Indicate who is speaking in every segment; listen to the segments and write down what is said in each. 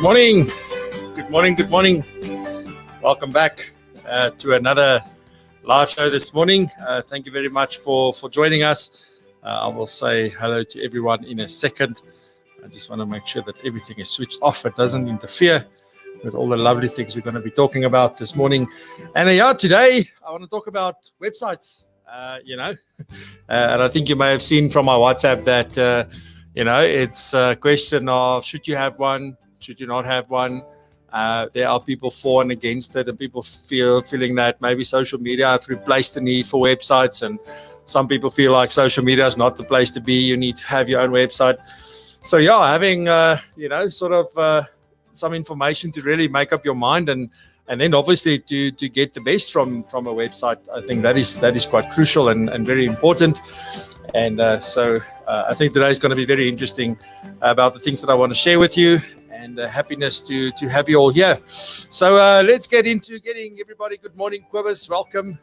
Speaker 1: Good morning. Good morning. Good morning. Welcome back to another live show this morning. Thank you very much for joining us. I will say hello to everyone in a second. I just want to make sure that everything is switched off. It doesn't interfere with all the lovely things we're going to be talking about this morning. And today I want to talk about websites, and I think you may have seen from my WhatsApp that, it's a question of should you have one, should you not have one? There are people for and against it, and people feeling that maybe social media have replaced the need for websites, and some people feel like social media is not the place to be. You need to have your own website. So having some information to really make up your mind, and then obviously to get the best from a website. I think that is quite crucial and very important. And so I think today is going to be very interesting about the things that I want to share with you. And happiness to have you all here. So let's get into getting everybody. Good morning, Quibus. Welcome.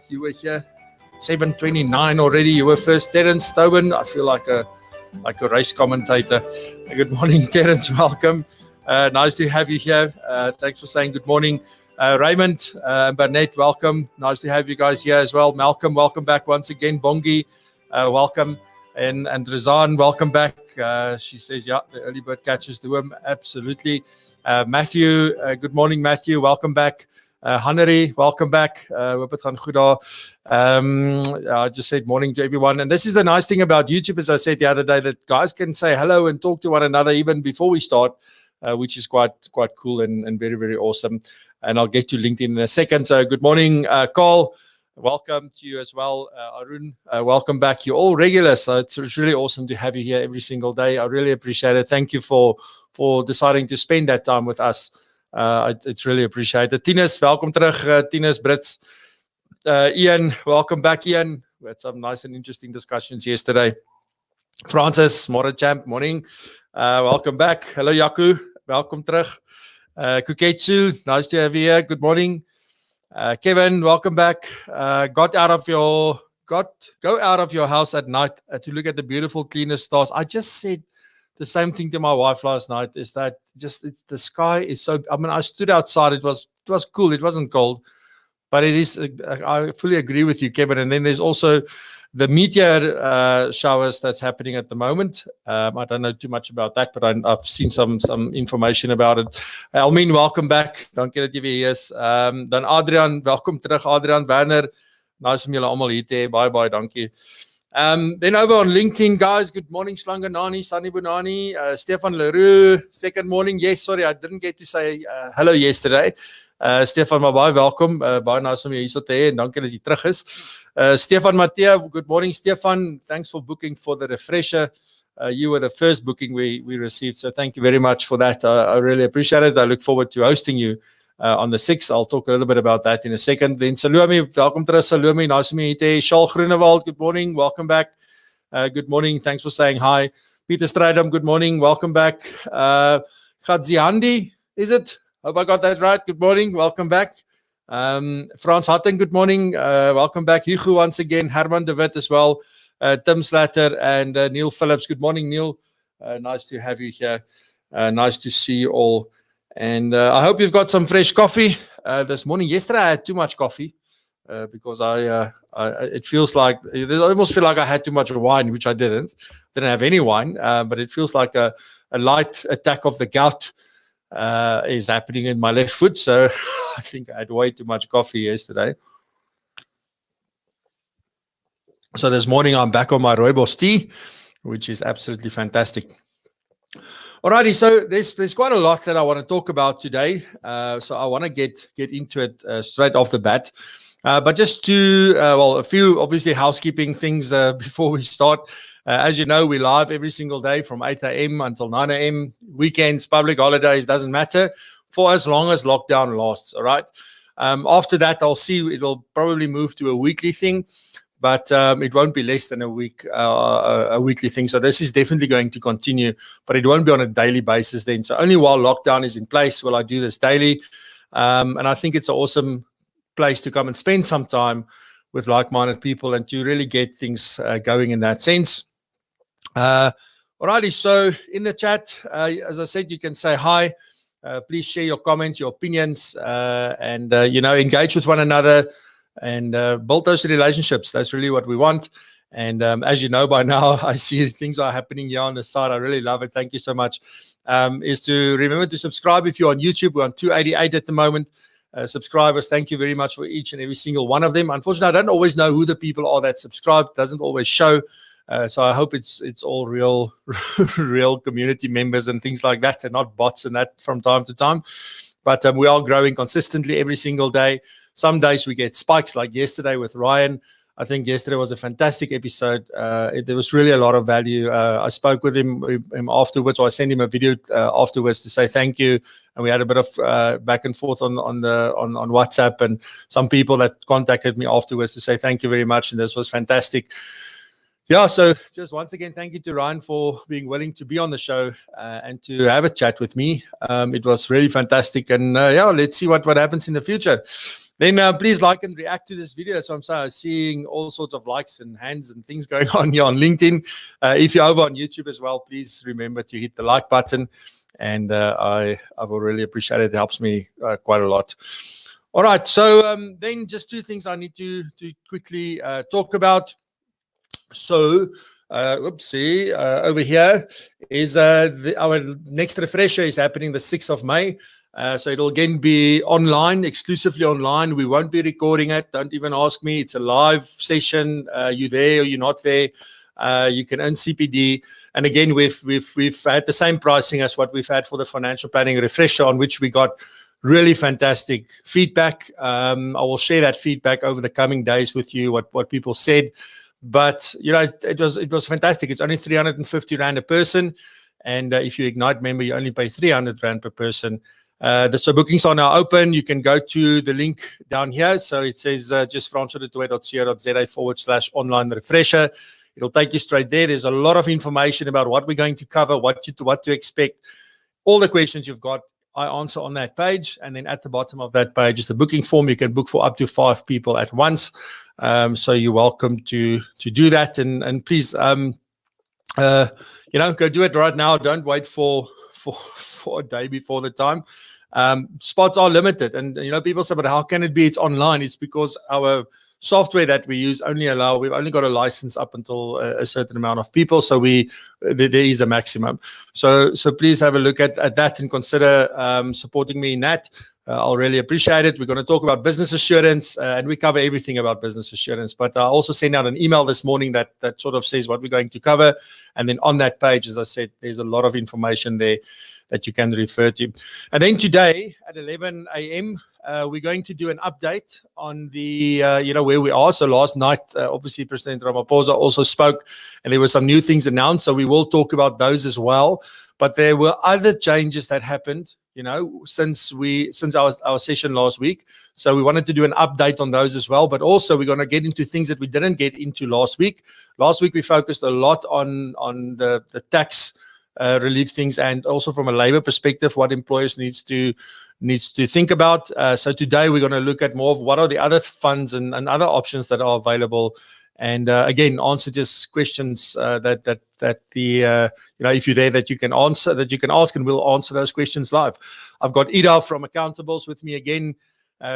Speaker 1: You were here 7:29 already. You were first. Terence Tobin. I feel like a race commentator. Good morning, Terence. Welcome. Nice to have you here. Thanks for saying good morning. Raymond and Burnett, welcome. Nice to have you guys here as well. Malcolm, welcome back once again. Bongi, welcome. And Razan, welcome back. She says, the early bird catches the worm. Absolutely. Matthew, good morning, Matthew. Welcome back. Haneri, welcome back. I just said morning to everyone. And this is the nice thing about YouTube, as I said the other day, that guys can say hello and talk to one another even before we start, which is quite cool and very, very awesome. And I'll get to LinkedIn in a second. So good morning, Carl. Welcome to you as well. Arun, welcome back. You're all regulars, so it's really awesome to have you here every single day. I really appreciate it. Thank you for deciding to spend that time with us. It's really appreciated. Tinus, welcome terug. Tinus, Brits. Ian, welcome back, Ian. We had some nice and interesting discussions yesterday. Francis, Mora Champ, morning. Welcome back. Hello, Yaku. Welcome terug. Kuketsu, nice to have you here. Good morning. Kevin, welcome back. Go out of your house at night to look at the beautiful, cleaner stars. I just said the same thing to my wife last night. Is that the sky is so? I mean, I stood outside. It was cool. It wasn't cold, but it is. I fully agree with you, Kevin. And then there's also the meteor showers that's happening at the moment. I don't know too much about that, but I've seen some information about it. Almin, welcome back. Dankie dat jy weer hier is. Dan Adrian, welkom terug. Adrian Werner, nice om julle almal hier te hê. Baie dankie. Then over on LinkedIn, guys, good morning, Slanganani, Sunny Bunani, Stefan Leroux, second morning. Yes, sorry, I didn't get to say hello yesterday. Stefan, maar baie welkom. Baie nice om jy hier so te hê en dankie dat jy terug is. Stefan Mattea, good morning, Stefan. Thanks for booking for the refresher. You were the first booking we received, so thank you very much for that. I really appreciate it. I look forward to hosting you on the 6th. I'll talk a little bit about that in a second. Then Salome, welcome to us. Salome, nice to meet you. Charl Groenewald, good morning. Welcome back. Good morning. Thanks for saying hi. Peter Strydom, good morning. Welcome back. Gadziandi, is it? Hope I got that right. Good morning. Welcome back. Frans Hatten, good morning. Welcome back. Hugo once again. Herman de Wit as well. Tim Slatter and Neil Phillips. Good morning, Neil. Nice to have you here. Nice to see you all. And I hope you've got some fresh coffee this morning. Yesterday I had too much coffee because it feels like, I almost feel like I had too much wine, which I didn't. Didn't have any wine, but it feels like a light attack of the gout is happening in my left foot. So I think I had way too much coffee yesterday. So this morning I'm back on my rooibos tea, which is absolutely fantastic. Alrighty, so there's quite a lot that I want to talk about today. So I want to get into it straight off the bat. But just to, a few obviously housekeeping things before we start. As you know, we live every single day from 8 a.m. until 9 a.m. Weekends, public holidays, doesn't matter, for as long as lockdown lasts, all right? After that, I'll see it'll probably move to a weekly thing, but it won't be less than a weekly thing. So this is definitely going to continue, but it won't be on a daily basis then. So only while lockdown is in place will I do this daily. And I think it's an awesome place to come and spend some time with like-minded people and to really get things going in that sense. Alrighty, so in the chat, as I said, you can say hi. Please share your comments, your opinions, and engage with one another and build those relationships. That's really what we want. And as you know by now, I see things are happening here on the side. I really love it. Thank you so much. Is to remember to subscribe if you're on YouTube. We're on 288 at the moment. Subscribers, thank you very much for each and every single one of them. Unfortunately, I don't always know who the people are that subscribe. It doesn't always show. So I hope it's all real real community members and things like that, and not bots and that from time to time. But we are growing consistently every single day. Some days we get spikes, like yesterday with Ryan. I think yesterday was a fantastic episode. There was really a lot of value. I spoke with him afterwards, or I sent him a video afterwards to say thank you. And we had a bit of back and forth on WhatsApp, and some people that contacted me afterwards to say thank you very much. And this was fantastic. Yeah, so just once again, thank you to Ryan for being willing to be on the show and to have a chat with me. It was really fantastic. And let's see what happens in the future. Then please like and react to this video. So I'm seeing all sorts of likes and hands and things going on here on LinkedIn. If you're over on YouTube as well, please remember to hit the like button. And I will really appreciate it. It helps me quite a lot. All right. So then just two things I need to quickly talk about. So, over here is our next refresher is happening the 6th of May. So it'll again be online, exclusively online. We won't be recording it. Don't even ask me. It's a live session. You there or you're not there. You can earn CPD. And again, we've had the same pricing as what we've had for the financial planning refresher, on which we got really fantastic feedback. I will share that feedback over the coming days with you, what people said. But it was fantastic. It's only 350 Rand a person, and if you Ignite member, you only pay 300 Rand per person. So bookings are now open. You can go to the link down here. So it says just francois.co.za/online refresher. It'll take you straight there. There's a lot of information about what we're going to cover, what to expect, all the questions you've got. I answer on that page, and then at the bottom of that page is the booking form. You can book for up to 5 people at once. So you're welcome to do that, and please, go do it right now. Don't wait for a day before the time. Spots are limited, and people say, but how can it be? It's online. It's because our software that we use we've only got a license up until a certain amount of people, so there is a maximum. So please have a look at that and consider supporting me in that. I'll really appreciate it. We're going to talk about business assurance, and we cover everything about business assurance. But I also sent out an email this morning that sort of says what we're going to cover. And then on that page, as I said, there's a lot of information there that you can refer to. And then today at 11 a.m., we're going to do an update on the, where we are. So last night, obviously, President Ramaphosa also spoke, and there were some new things announced. So we will talk about those as well. But there were other changes that happened, since our session last week. So we wanted to do an update on those as well. But also we're going to get into things that we didn't get into last week. Last week we focused a lot on the tax relief things, and also from a labor perspective, what employers needs to think about. So today we're going to look at more of what are the other funds and other options that are available. And again, answer just questions that if you're there, that you can ask, and we'll answer those questions live. I've got Ida from Accountables with me again.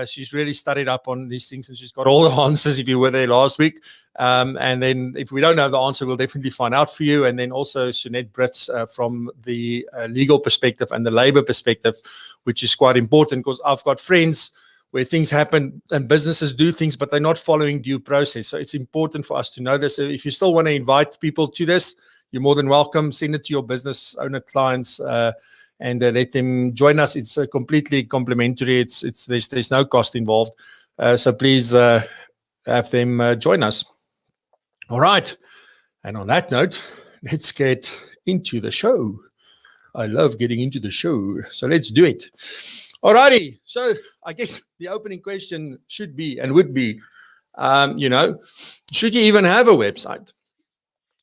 Speaker 1: She's really studied up on these things, and she's got all the answers if you were there last week. And then if we don't know the answer, we'll definitely find out for you. And then also Sunette Brits from the legal perspective and the labor perspective, which is quite important, because I've got friends where things happen and businesses do things, but they're not following due process. So it's important for us to know this. So if you still want to invite people to this, you're more than welcome. Send it to your business owner clients and let them join us. It's completely complimentary. There's no cost involved. So please have them join us. All right. And on that note, let's get into the show. I love getting into the show. So let's do it. All righty. So I guess the opening question should be and would be, should you even have a website?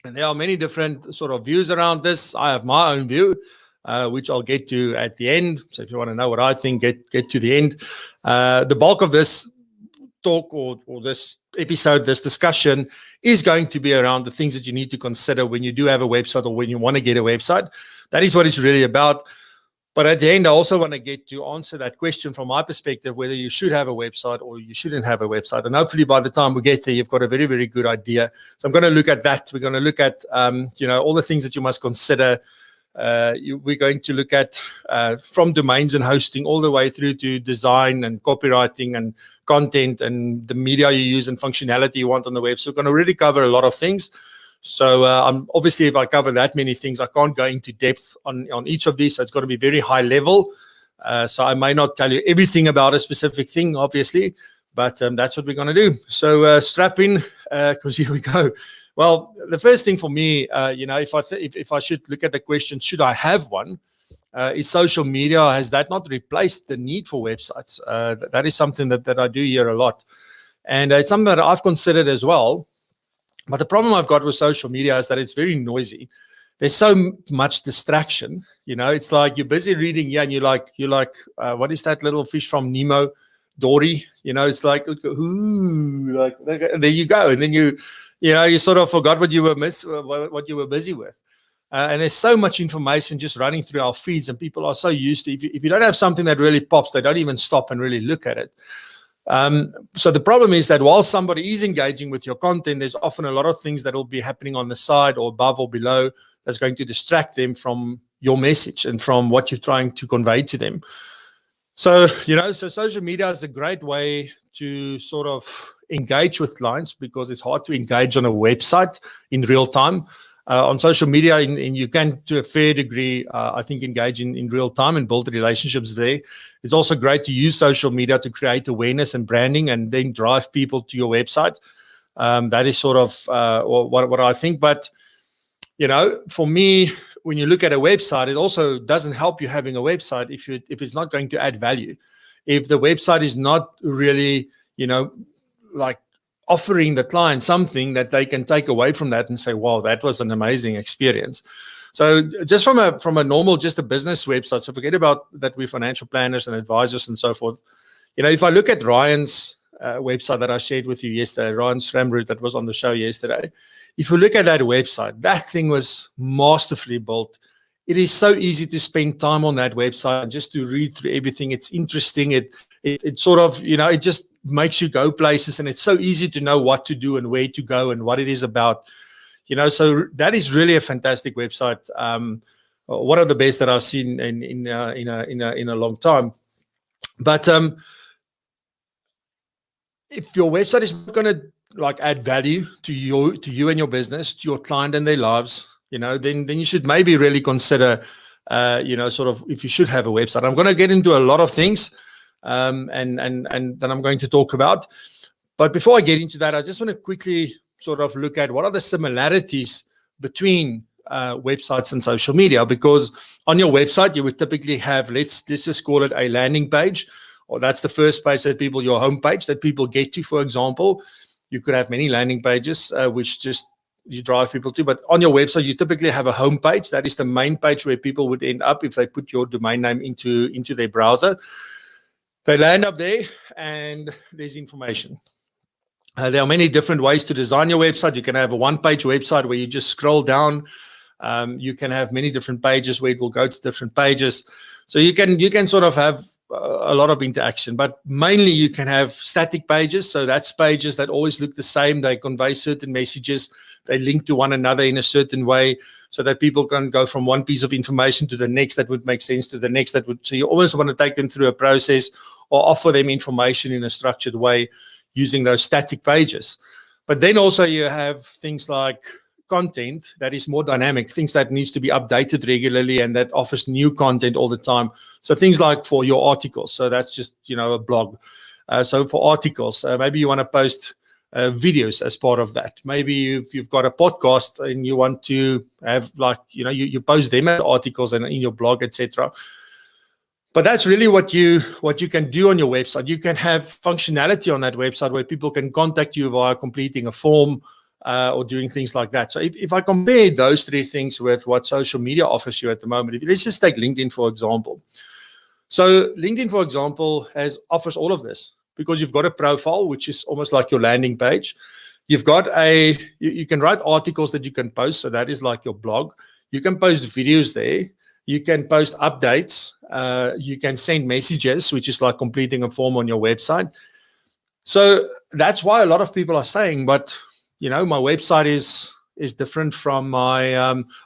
Speaker 1: And there are many different sort of views around this. I have my own view, which I'll get to at the end. So if you want to know what I think, get to the end. The bulk of this talk or this episode, this discussion is going to be around the things that you need to consider when you do have a website or when you want to get a website. That is what it's really about. But at the end, I also want to get to answer that question from my perspective, whether you should have a website or you shouldn't have a website. And hopefully by the time we get there, you've got a very, very good idea. So I'm going to look at that. We're going to look at, all the things that you must consider. We're going to look at from domains and hosting all the way through to design and copywriting and content and the media you use and functionality you want on the web. So we're going to really cover a lot of things. So obviously, if I cover that many things, I can't go into depth on each of these. So it's got to be very high level. So I may not tell you everything about a specific thing, obviously, but that's what we're going to do. So strap in, because here we go. Well, the first thing for me, if I should look at the question, should I have one? Is social media, has that not replaced the need for websites? That is something that I do hear a lot. And it's something that I've considered as well. But the problem I've got with social media is that it's very noisy. There's so much distraction. It's like you're busy reading, and you're like, what is that little fish from Nemo, Dory? It's like, ooh, like there you go, and then you sort of forgot what you were busy with. And there's so much information just running through our feeds, and people are so used to, if you don't have something that really pops, they don't even stop and really look at it. So the problem is that while somebody is engaging with your content, there's often a lot of things that will be happening on the side or above or below that's going to distract them from your message and from what you're trying to convey to them. So, so social media is a great way to sort of engage with clients, because it's hard to engage on a website in real time. On social media, and you can, to a fair degree, I think, engage in real time and build relationships there. It's also great to use social media to create awareness and branding and then drive people to your website. That is sort of what I think. But, for me, when you look at a website, it also doesn't help you having a website if it's not going to add value. If the website is not really, like offering the client something that they can take away from that and say, wow, that was an amazing experience. So just from a normal, just a business website, so forget about that we're financial planners and advisors and so forth. If I look at Ryan's website that I shared with you yesterday, Ryan Stramroot, that was on the show yesterday. If you look at that website, that thing was masterfully built. It is so easy to spend time on that website and just to read through everything. It's interesting. It sort of, it just makes you go places, and it's so easy to know what to do and where to go and what it is about. So that is really a fantastic website. One of the best that I've seen in a long time. But if your website is not going to add value to you and your business, to your client and their lives, then you should maybe really consider, sort of if you should have a website. I'm going to get into a lot of things, and then I'm going to talk about. But before I get into that, I just want to quickly sort of look at what are the similarities between websites and social media. Because on your website, you would typically have, let's just call it a landing page, or that's the first page that your homepage that people get to, for example. You could have many landing pages, which just you drive people to, but on your website, you typically have a home page. That is the main page where people would end up if they put your domain name into their browser. They land up there, and there's information. There are many different ways to design your website. You can have a one-page website where you just scroll down. You can have many different pages where it will go to different pages. So you can sort of have a lot of interaction, but mainly you can have static pages. So that's pages that always look the same. They convey certain messages. They link to one another in a certain way so that people can go from one piece of information to the next that would make sense to the next that would. So you always want to take them through a process or offer them information in a structured way using those static pages. But then also you have things like content that is more dynamic, things that needs to be updated regularly and that offers new content all the time. So things like for your articles. So that's just, a blog. So for articles, maybe you want to post videos as part of that. Maybe if you've got a podcast and you want to have you post them as articles and in your blog, etc. But that's really what you can do on your website. You can have functionality on that website where people can contact you via completing a form or doing things like that. So if I compare those three things with what social media offers you at the moment, let's just take LinkedIn, for example. So LinkedIn, for example, offers all of this because you've got a profile, which is almost like your landing page. You've got you can write articles that you can post. So that is like your blog. You can post videos there. You can post updates. You can send messages, which is like completing a form on your website. So that's why a lot of people are saying, but my website is different from my,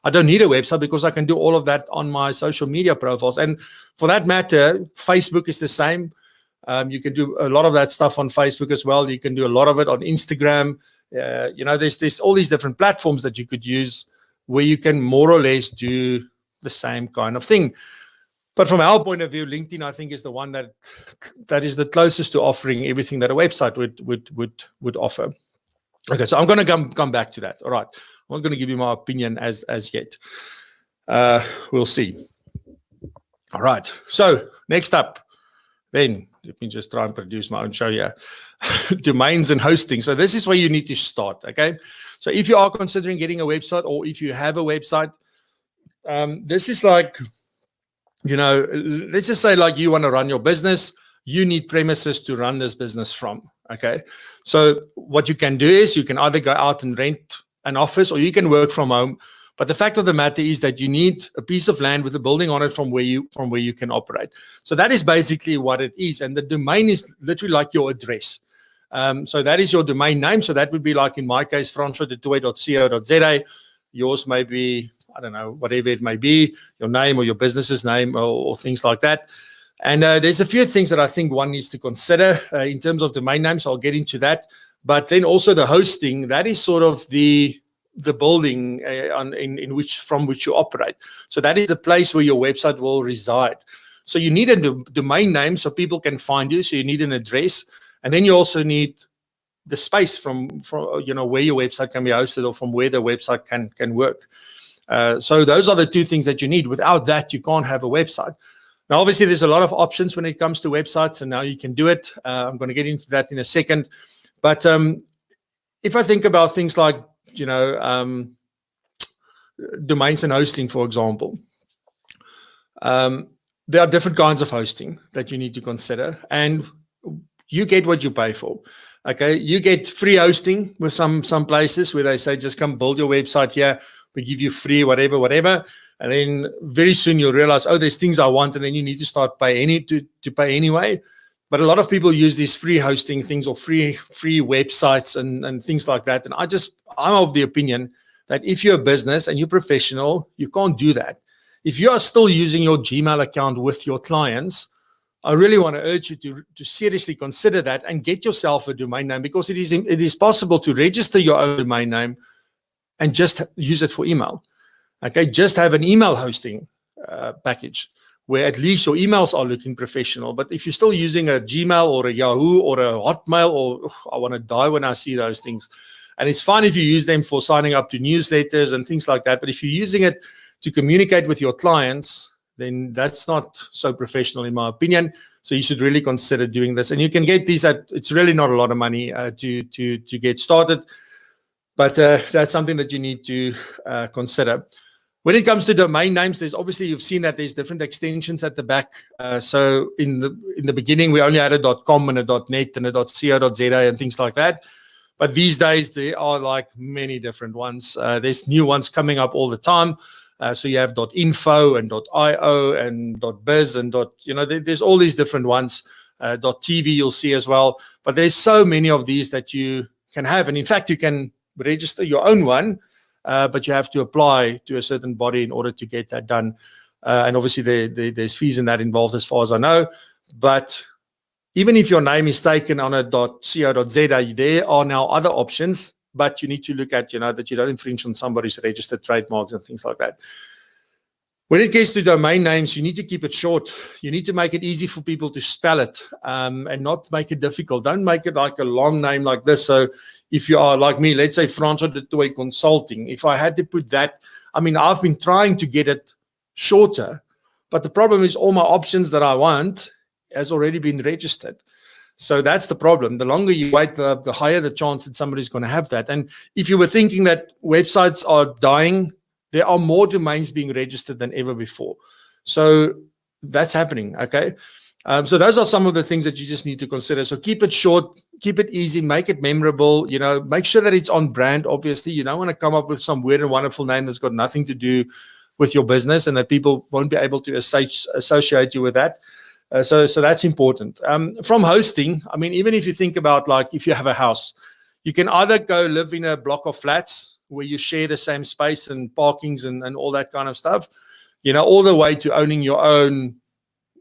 Speaker 1: I don't need a website because I can do all of that on my social media profiles. And for that matter, Facebook is the same. You can do a lot of that stuff on Facebook as well. You can do a lot of it on Instagram. There's all these different platforms that you could use where you can more or less do the same kind of thing. But from our point of view, LinkedIn, I think, is the one that is the closest to offering everything that a website would offer. Okay, so I'm going to come back to that. All right, I'm not going to give you my opinion as yet. We'll see. All right, so next up, then let me just try and produce my own show here. Domains and hosting. So this is where you need to start. Okay, so if you are considering getting a website, or if you have a website, this is like, let's just say like you want to run your business, you need premises to run this business from. Okay. So what you can do is you can either go out and rent an office, or you can work from home. But the fact of the matter is that you need a piece of land with a building on it from where you can operate. So that is basically what it is. And the domain is literally like your address. So that is your domain name. So that would be like, in my case, francois.co.za. Yours may be, I don't know, whatever it may be, your name or your business's name, or things like that. And there's a few things that I think one needs to consider in terms of domain names. So I'll get into that. But then also the hosting, that is sort of the building from which you operate. So that is the place where your website will reside. So you need a domain name so people can find you. So you need an address. And then you also need the space from where your website can be hosted, or from where the website can work. So those are the two things that you need. Without that, you can't have a website. Now, obviously, there's a lot of options when it comes to websites, and now you can do it. I'm going to get into that in a second. But if I think about things like, domains and hosting, for example, there are different kinds of hosting that you need to consider, and you get what you pay for. Okay, you get free hosting with some places where they say, just come build your website here. We give you free whatever. And then very soon you'll realize, oh, there's things I want, and then you need to start to pay anyway. But a lot of people use these free hosting things, or free websites and things like that. And I'm of the opinion that if you're a business and you're professional, you can't do that. If you are still using your Gmail account with your clients, I really want to urge you to seriously consider that and get yourself a domain name, because it is possible to register your own domain name and just use it for email. Okay, just have an email hosting package where at least your emails are looking professional. But if you're still using a Gmail or a Yahoo or a Hotmail, I want to die when I see those things. And it's fine if you use them for signing up to newsletters and things like that. But if you're using it to communicate with your clients, then that's not so professional, in my opinion. So you should really consider doing this. And you can get these it's really not a lot of money to get started. But that's something that you need to consider. When it comes to domain names, there's obviously, you've seen that there's different extensions at the back. So in the beginning, we only had a .com and a .net and a .co.za and things like that. But these days, there are like many different ones. There's new ones coming up all the time. So you have .info and .io and .biz and there's all these different ones. .tv you'll see as well. But there's so many of these that you can have. And in fact, you can register your own one. But you have to apply to a certain body in order to get that done. And obviously, there's fees in that involved, as far as I know. But even if your name is taken on a .co.za, there are now other options. But you need to look at, that you don't infringe on somebody's registered trademarks and things like that. When it gets to domain names, you need to keep it short. You need to make it easy for people to spell it and not make it difficult. Don't make it like a long name like this. So if you are like me, let's say Francois du Toit Consulting, if I had to put that, I've been trying to get it shorter, but the problem is all my options that I want has already been registered. So that's the problem. The longer you wait, the higher the chance that somebody's going to have that. And if you were thinking that websites are dying, there are more domains being registered than ever before. So that's happening, okay? So those are some of the things that you just need to consider. So keep it short, keep it easy, make it memorable, make sure that it's on brand, obviously. You don't want to come up with some weird and wonderful name that's got nothing to do with your business, and that people won't be able to associate you with that. So that's important. From hosting, I mean, even if you think about, like, if you have a house, you can either go live in a block of flats where you share the same space and parkings and all that kind of stuff, all the way to owning your own,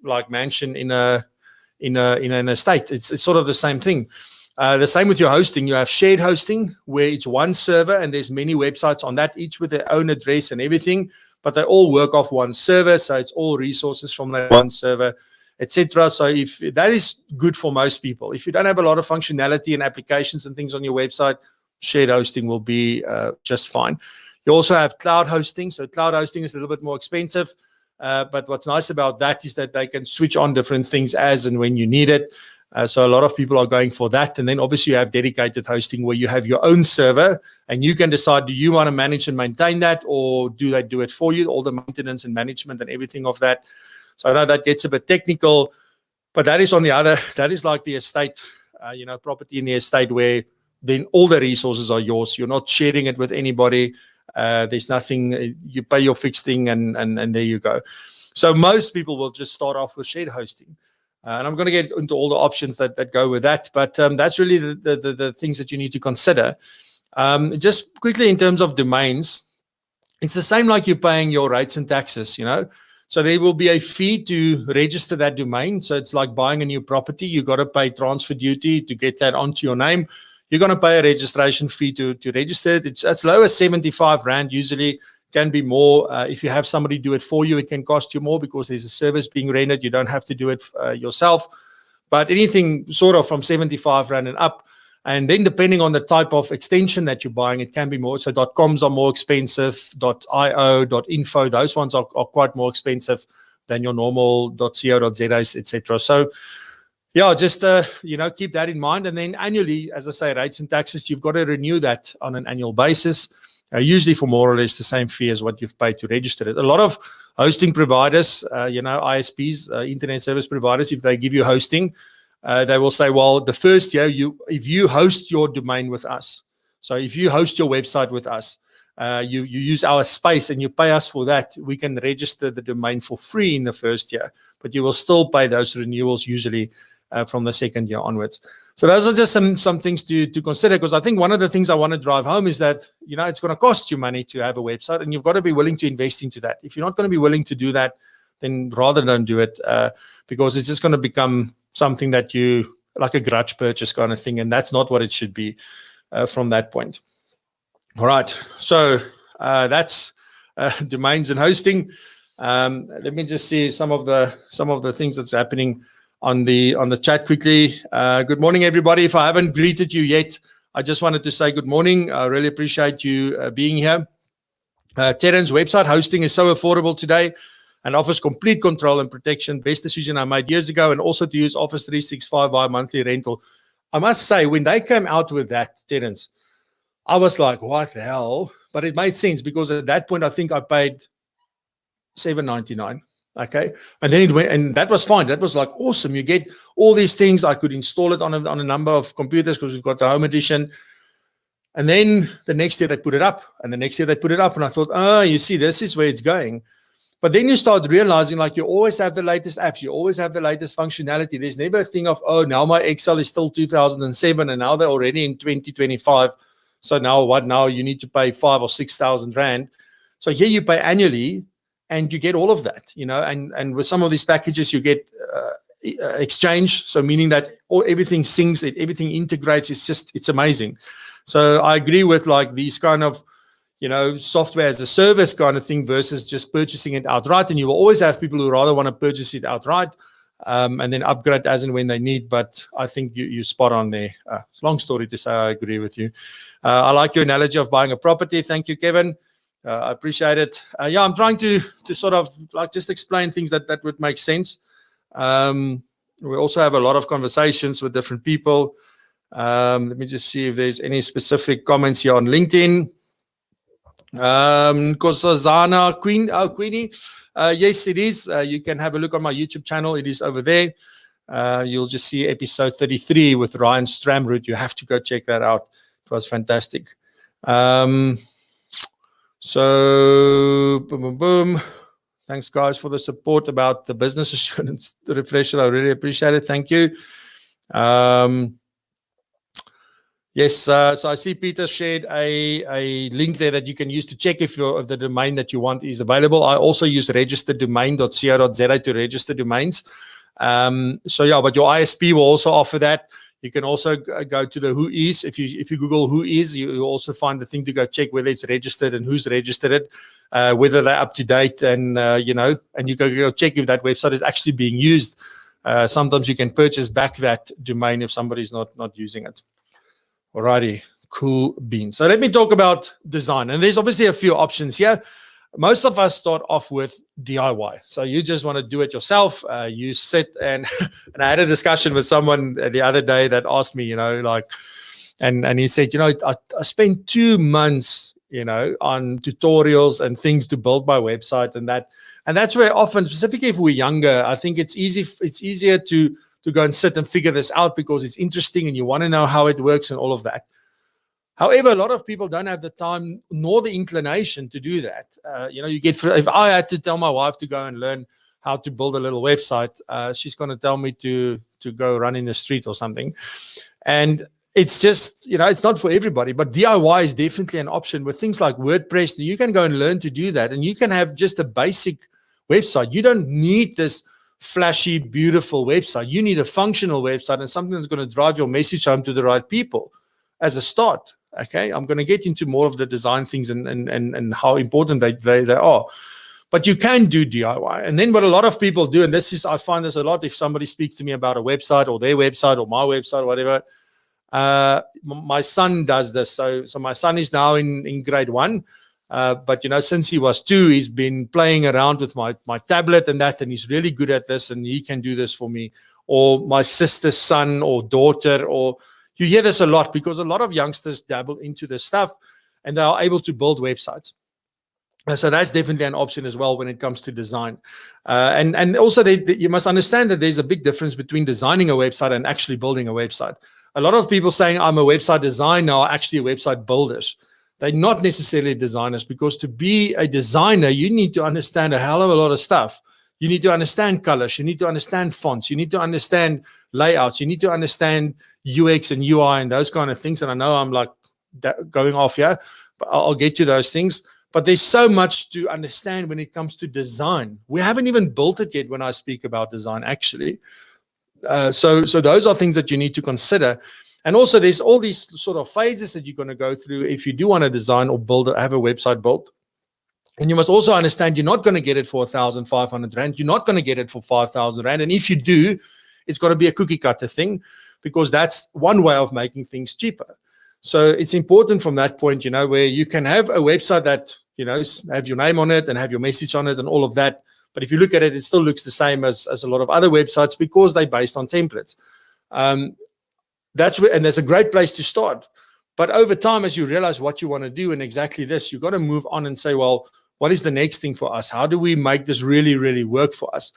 Speaker 1: like, mansion in an estate. It's sort of the same thing. The same with your hosting. You have shared hosting where it's one server and there's many websites on that, each with their own address and everything, but they all work off one server. So it's all resources from that one server, etc. So if that is good for most people, if you don't have a lot of functionality and applications and things on your website, shared hosting will be just fine. You also have cloud hosting. So cloud hosting is a little bit more expensive, but what's nice about that is that they can switch on different things as and when you need it. So a lot of people are going for that. And then obviously you have dedicated hosting where you have your own server and you can decide, do you want to manage and maintain that, or do they do it for you, all the maintenance and management and everything of that. So I know that gets a bit technical, but that is that is like the estate, property in the estate where then all the resources are yours. You're not sharing it with anybody. There's nothing, you pay your fixed thing and there you go. So most people will just start off with shared hosting. And I'm going to get into all the options that go with that. But that's really the things that you need to consider. Just quickly in terms of domains, it's the same like you're paying your rates and taxes, So there will be a fee to register that domain. So it's like buying a new property. You got to pay transfer duty to get that onto your name. You're going to pay a registration fee to register it. It's as low as 75 Rand usually. Can be more. If you have somebody do it for you, it can cost you more because there's a service being rendered. You don't have to do it yourself. But anything sort of from 75 Rand and up. And then depending on the type of extension that you're buying, it can be more. So .coms are more expensive, .io, .info, those ones are quite more expensive than your normal .co.za, etc. So yeah, just, keep that in mind. And then annually, as I say, rates and taxes, you've got to renew that on an annual basis, usually for more or less the same fee as what you've paid to register it. A lot of hosting providers, ISPs, internet service providers, if they give you hosting, they will say, well, the first year, if you host your domain with us, so if you host your website with us, you use our space and you pay us for that, we can register the domain for free in the first year, but you will still pay those renewals usually from the second year onwards. So those are just some things to consider, because I think one of the things I want to drive home is that, it's going to cost you money to have a website, and you've got to be willing to invest into that. If you're not going to be willing to do that, then rather don't do it, because it's just going to become something that you, like a grudge purchase kind of thing, and that's not what it should be from that point. All right, so that's domains and hosting. Let me just see some of the things that's happening on the chat quickly. Good morning, everybody. If I haven't greeted you yet, I just wanted to say good morning. I really appreciate you being here. Terence, website hosting is so affordable today and offers complete control and protection. Best decision I made years ago, and also to use Office 365 via monthly rental. I must say, when they came out with that, Terence, I was like, what the hell? But it made sense, because at that point, I think I paid $7.99. Okay. And then it went, and that was fine. That was like awesome. You get all these things. I could install it on a number of computers because we've got the home edition. And then the next year they put it up, and the next year they put it up. And I thought, oh, you see, this is where it's going. But then you start realizing, like, you always have the latest apps. You always have the latest functionality. There's never a thing of, oh, now my Excel is still 2007 and now they're already in 2025. So now what? Now you need to pay 5,000 or 6,000 Rand. So here you pay annually, and you get all of that, and with some of these packages, you get exchange. So meaning that everything syncs, everything integrates. It's amazing. So I agree with like these kind of, software as a service kind of thing versus just purchasing it outright. And you will always have people who rather want to purchase it outright and then upgrade as and when they need. But I think you spot on there. It's a long story to say I agree with you. I like your analogy of buying a property. Thank you, Kevin. I appreciate it. I'm trying to sort of like just explain things that would make sense. We also have a lot of conversations with different people. Let me just see if there's any specific comments here on LinkedIn. Kosazana Queenie. Yes, it is. You can have a look on my YouTube channel. It is over there. You'll just see episode 33 with Ryan Stramroot. You have to go check that out. It was fantastic. So, boom, boom, boom. Thanks, guys, for the support about the business assurance refresher. I really appreciate it. Thank you. Yes, so I see Peter shared a link there that you can use to check if the domain that you want is available. I also use registerdomain.co.za to register domains. So yeah, but your ISP will also offer that. You can also go to the who is. If you Google who is, you also find the thing to go check whether it's registered and who's registered it, whether they're up to date, and and you go check if that website is actually being used. Sometimes you can purchase back that domain if somebody's not using it. Alrighty, cool beans. So let me talk about design. And there's obviously a few options here. Most of us start off with DIY. So you just want to do it yourself. You sit and I had a discussion with someone the other day that asked me, and he said, I spent 2 months, on tutorials and things to build my website and that. And that's where often, specifically if we're younger, I think it's easier to go and sit and figure this out because it's interesting and you want to know how it works and all of that. However, a lot of people don't have the time nor the inclination to do that. If I had to tell my wife to go and learn how to build a little website, she's going to tell me to go run in the street or something. And it's just, it's not for everybody, but DIY is definitely an option with things like WordPress. You can go and learn to do that. And you can have just a basic website. You don't need this flashy, beautiful website. You need a functional website and something that's going to drive your message home to the right people as a start. Okay, I'm going to get into more of the design things and how important they are. But you can do DIY. And then what a lot of people do, and I find this a lot if somebody speaks to me about a website or their website or my website or whatever. My son does this. So my son is now in grade 1. But since he was 2, he's been playing around with my tablet and that, and he's really good at this, and he can do this for me. Or my sister's son or daughter, or you hear this a lot because a lot of youngsters dabble into this stuff and they are able to build websites. So that's definitely an option as well when it comes to design. And also you must understand that there's a big difference between designing a website and actually building a website. A lot of people saying I'm a website designer are actually website builders. They're not necessarily designers, because to be a designer, you need to understand a hell of a lot of stuff. You need to understand colors. You need to understand fonts. You need to understand layouts. You need to understand UX and UI and those kind of things. And I know I'm like going off here, but I'll get to those things. But there's so much to understand when it comes to design. We haven't even built it yet when I speak about design, actually. So those are things that you need to consider. And also there's all these sort of phases that you're going to go through if you do want to design or have a website built. And you must also understand you're not going to get it for 1,500 Rand. You're not going to get it for 5,000 Rand. And if you do, it's got to be a cookie cutter thing, because that's one way of making things cheaper. So it's important from that point, where you can have a website that, have your name on it and have your message on it and all of that. But if you look at it, it still looks the same as a lot of other websites because they're based on templates. And that's a great place to start. But over time, as you realize what you want to do and exactly this, you've got to move on and say, well, what is the next thing for us? How do we make this really, really work for us?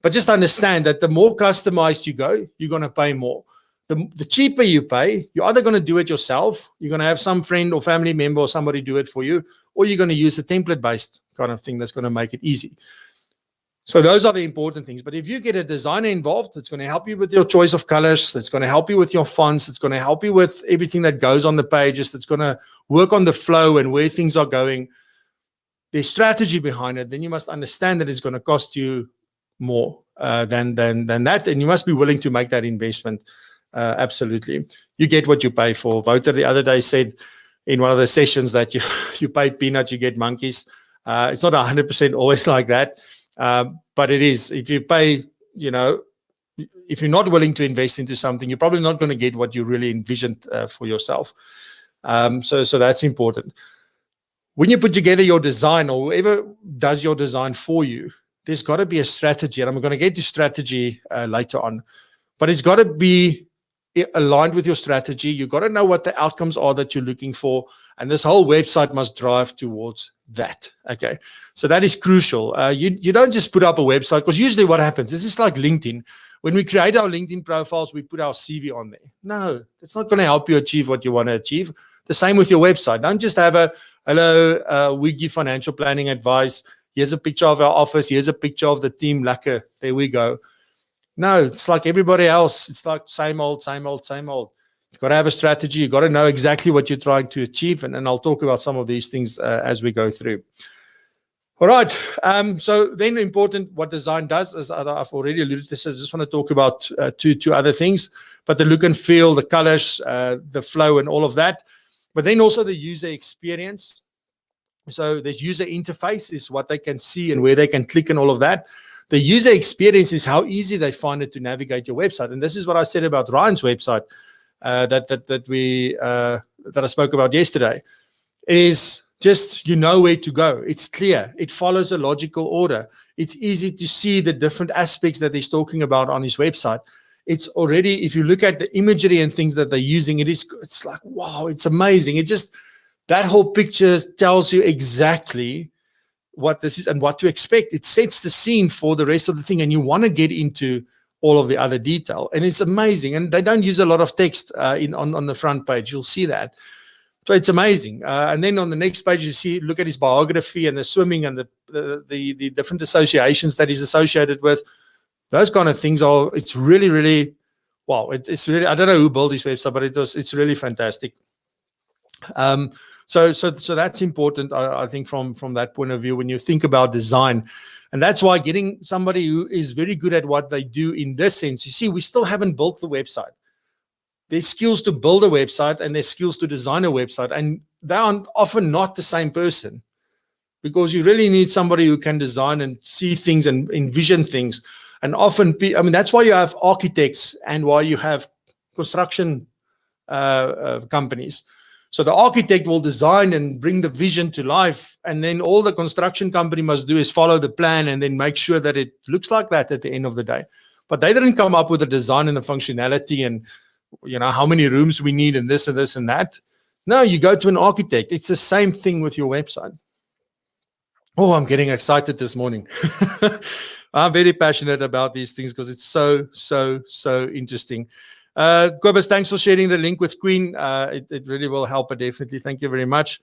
Speaker 1: But just understand that the more customized you go, you're going to pay more. The cheaper you pay, you're either going to do it yourself, you're going to have some friend or family member or somebody do it for you, or you're going to use a template-based kind of thing that's going to make it easy. So those are the important things. But if you get a designer involved, that's going to help you with your choice of colors, that's going to help you with your fonts, that's going to help you with everything that goes on the pages, that's going to work on the flow and where things are going, there's strategy behind it, then you must understand that it's going to cost you more than that, and you must be willing to make that investment. Absolutely. You get what you pay for. Wouter the other day said in one of the sessions that you pay peanuts, you get monkeys. It's not 100% always like that. But it is. If you pay, if you're not willing to invest into something, you're probably not going to get what you really envisioned for yourself. So that's important. When you put together your design, or whoever does your design for you, there's got to be a strategy. And I'm going to get to strategy later on. But it's got to be aligned with your strategy. You've got to know what the outcomes are that you're looking for. And this whole website must drive towards that. Okay. So that is crucial. You don't just put up a website, because usually what happens is it's like LinkedIn. When we create our LinkedIn profiles, we put our CV on there. No, it's not going to help you achieve what you want to achieve. The same with your website. Don't just have a, hello, we give financial planning advice. Here's a picture of our office. Here's a picture of the team. Lekker. There we go. No, it's like everybody else. It's like same old, same old, same old. You've got to have a strategy. You've got to know exactly what you're trying to achieve. And I'll talk about some of these things as we go through. All right. So then important what design does, as I've already alluded to this, I just want to talk about two other things, but the look and feel, the colors, the flow and all of that. But then also the user experience. So this user interface is what they can see and where they can click and all of that. The user experience is how easy they find it to navigate your website. And this is what I said about Ryan's website that I spoke about yesterday. It is just, you know where to go. It's clear. It follows a logical order. It's easy to see the different aspects that he's talking about on his website. It's already, if you look at the imagery and things that they're using, it's like, wow, it's amazing. It just, that whole picture tells you exactly what this is and what to expect. It sets the scene for the rest of the thing, and you want to get into all of the other detail. And it's amazing. And they don't use a lot of text on the front page. You'll see that. So it's amazing. And then on the next page, you see, look at his biography and the swimming and the different associations that he's associated with. Those kind of things are, it's really, really, wow. It's really, I don't know who built this website, but it's really fantastic. So that's important, I think, from that point of view, when you think about design. And that's why getting somebody who is very good at what they do in this sense, you see, we still haven't built the website. There's skills to build a website and there's skills to design a website. And they are often not the same person, because you really need somebody who can design and see things and envision things. And often, that's why you have architects and why you have construction companies. So the architect will design and bring the vision to life, and then all the construction company must do is follow the plan and then make sure that it looks like that at the end of the day. But they didn't come up with the design and the functionality and, you know, how many rooms we need and this and this and that. No, you go to an architect. It's the same thing with your website. Oh, I'm getting excited this morning. I'm very passionate about these things because it's so interesting. Kobus, thanks for sharing the link with Queen. It really will help, definitely. Thank you very much.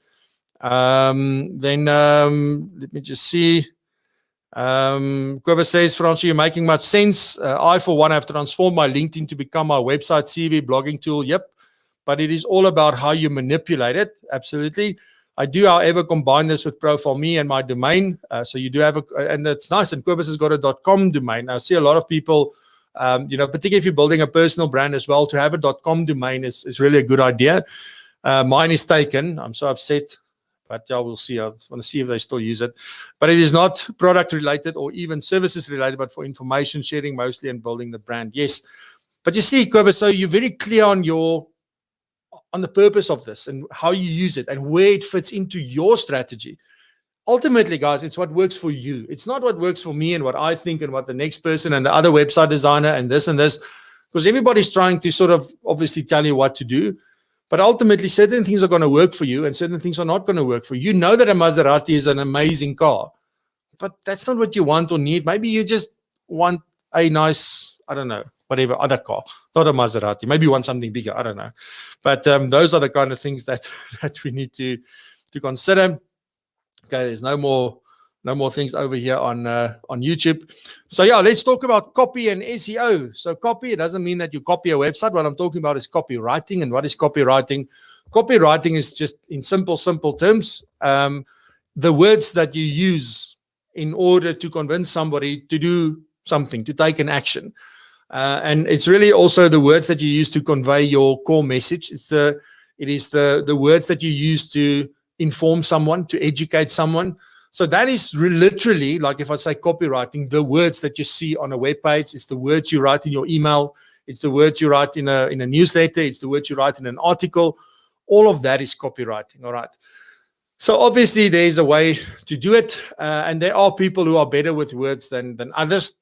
Speaker 1: Let me just see. Kobus says, Francois, you're making much sense. I, for one, have transformed my LinkedIn to become my website, CV, blogging tool. Yep. But it is all about how you manipulate it. Absolutely. I do, however, combine this with Profile Me and my domain. So you do have and that's nice. And Kobus has got a .com domain. I see a lot of people, particularly if you're building a personal brand as well, to have a .com domain is really a good idea. Mine is taken. I'm so upset, but yeah, we'll see. I want to see if they still use it. But it is not product related or even services related, but for information sharing mostly and building the brand. Yes. But you see, Kobus, so you're very clear on the purpose of this and how you use it and where it fits into your strategy. Ultimately, guys, it's what works for you. It's not what works for me and what I think and what the next person and the other website designer and this, because everybody's trying to sort of obviously tell you what to do. But ultimately, certain things are going to work for you and certain things are not going to work for you. You know that a Maserati is an amazing car, but that's not what you want or need. Maybe you just want a nice, I don't know, whatever other car, not a Maserati. Maybe you want something bigger. I don't know. But those are the kind of things that we need to consider. Okay, there's no more things over here on YouTube. So yeah, let's talk about copy and SEO. So copy, it doesn't mean that you copy a website. What I'm talking about is copywriting. And what is copywriting? Copywriting is just, in simple terms, the words that you use in order to convince somebody to do something, to take an action. And it's really also the words that you use to convey your core message. It is the words that you use to inform someone, to educate someone. So that is literally, like if I say copywriting, the words that you see on a web page. It's the words you write in your email. It's the words you write in a newsletter. It's the words you write in an article. All of that is copywriting. All right. So obviously there's a way to do it. And there are people who are better with words than others,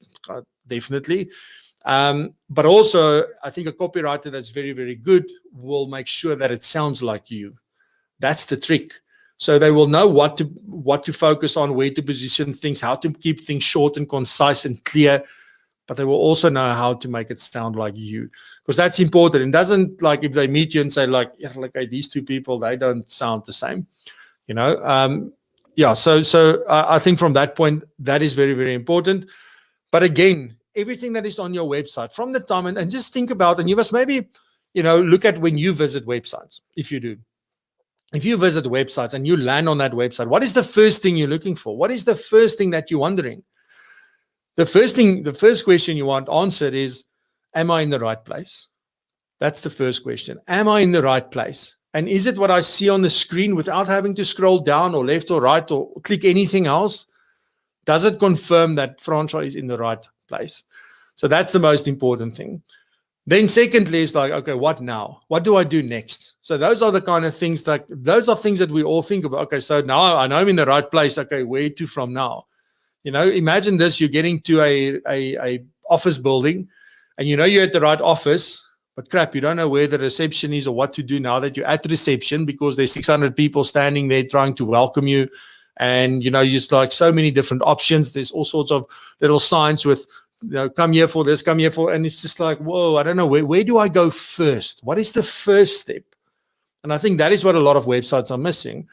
Speaker 1: definitely. But also, I think a copywriter that's very, very good will make sure that it sounds like you. That's the trick. So they will know what to focus on, where to position things, how to keep things short and concise and clear. but they will also know how to make it sound like you, because that's important. It doesn't, like, if they meet you and say like, yeah, like, hey, these two people, they don't sound the same, you know. Yeah, so I think from that point, that is very, very important. But again, everything that is on your website from the time, and just think about, and you must maybe, you know, look at when you visit websites. If you do, if you visit websites and you land on that website, what is the first thing you're looking for? What is the first thing that you're wondering? The first question you want answered is, am I in the right place? That's the first question. Am I in the right place? And is it what I see on the screen without having to scroll down or left or right or click anything else? Does it confirm that Francois is in the right place? So that's the most important thing. Then secondly, is like, okay, what now? What do I do next? So those are the kind of things that, those are things that we all think about. Okay, so now I know I'm in the right place. Okay, where to from now? You know, imagine this, you're getting to a office building and you know you're at the right office, but crap, you don't know where the reception is or what to do now that you're at the reception, because there's 600 people standing there trying to welcome you. And, you know, just like so many different options. There's all sorts of little signs with, you know, come here for this, come here for, and it's just like, whoa, I don't know, where do I go first? What is the first step? And I think that is what a lot of websites are missing.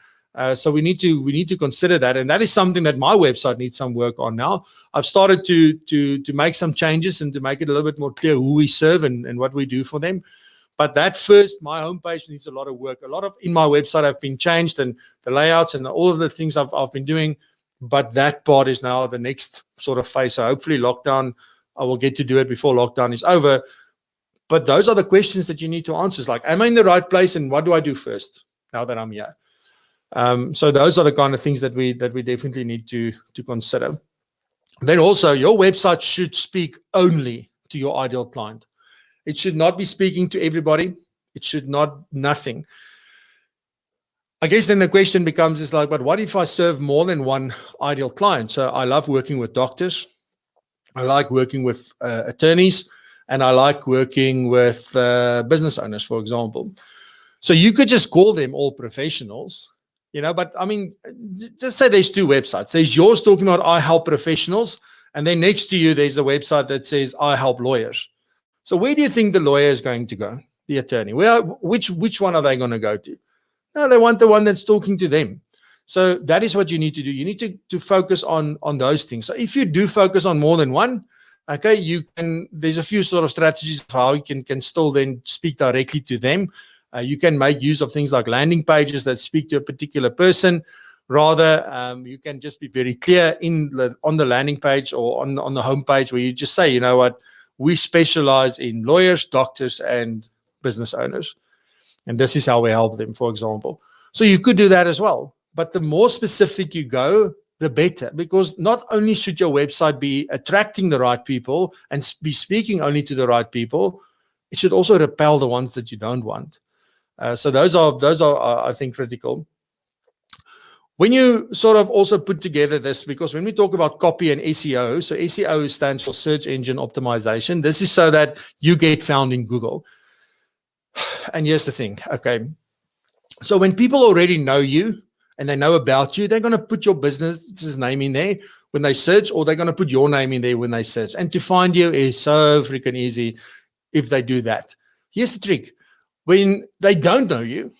Speaker 1: So we need to consider that, and that is something that my website needs some work on now. I've started to make some changes and to make it a little bit more clear who we serve and what we do for them. But that first, my homepage needs a lot of work. A lot of in my website have been changed, and the layouts and all of the things I've been doing. But that part is now the next sort of phase. So hopefully lockdown, I will get to do it before lockdown is over. But those are the questions that you need to answer. It's like, am I in the right place, and what do I do first now that I'm here? So those are the kind of things that we definitely need to consider. Then also, your website should speak only to your ideal client. It should not be speaking to everybody. It should not, nothing. I guess then the question becomes, is like, but what if I serve more than one ideal client? So I love working with doctors. I like working with attorneys, and I like working with business owners, for example. So you could just call them all professionals, you know, but I mean, just say there's two websites. There's yours talking about I help professionals, and then next to you, there's a website that says I help lawyers. So where do you think the lawyer is going to go? The attorney? Which one are they going to go to? No, they want the one that's talking to them. So that is what you need to do. You need to focus on those things. So if you do focus on more than one, okay, you can, there's a few sort of strategies of how you can still then speak directly to them. You can make use of things like landing pages that speak to a particular person. Rather, you can just be very clear on the landing page or on the home page, where you just say, you know what, we specialize in lawyers, doctors, and business owners. And this is how we help them, for example. So you could do that as well. But the more specific you go, the better. Because not only should your website be attracting the right people and be speaking only to the right people, it should also repel the ones that you don't want. So those are, I think, critical. When you sort of also put together this, because when we talk about copy and SEO, so SEO stands for search engine optimization. This is so that you get found in Google. And here's the thing, okay. So when people already know you and they know about you, they're going to put your business's name in there when they search, or they're going to put your name in there when they search. And to find you is so freaking easy if they do that. Here's the trick. When they don't know you,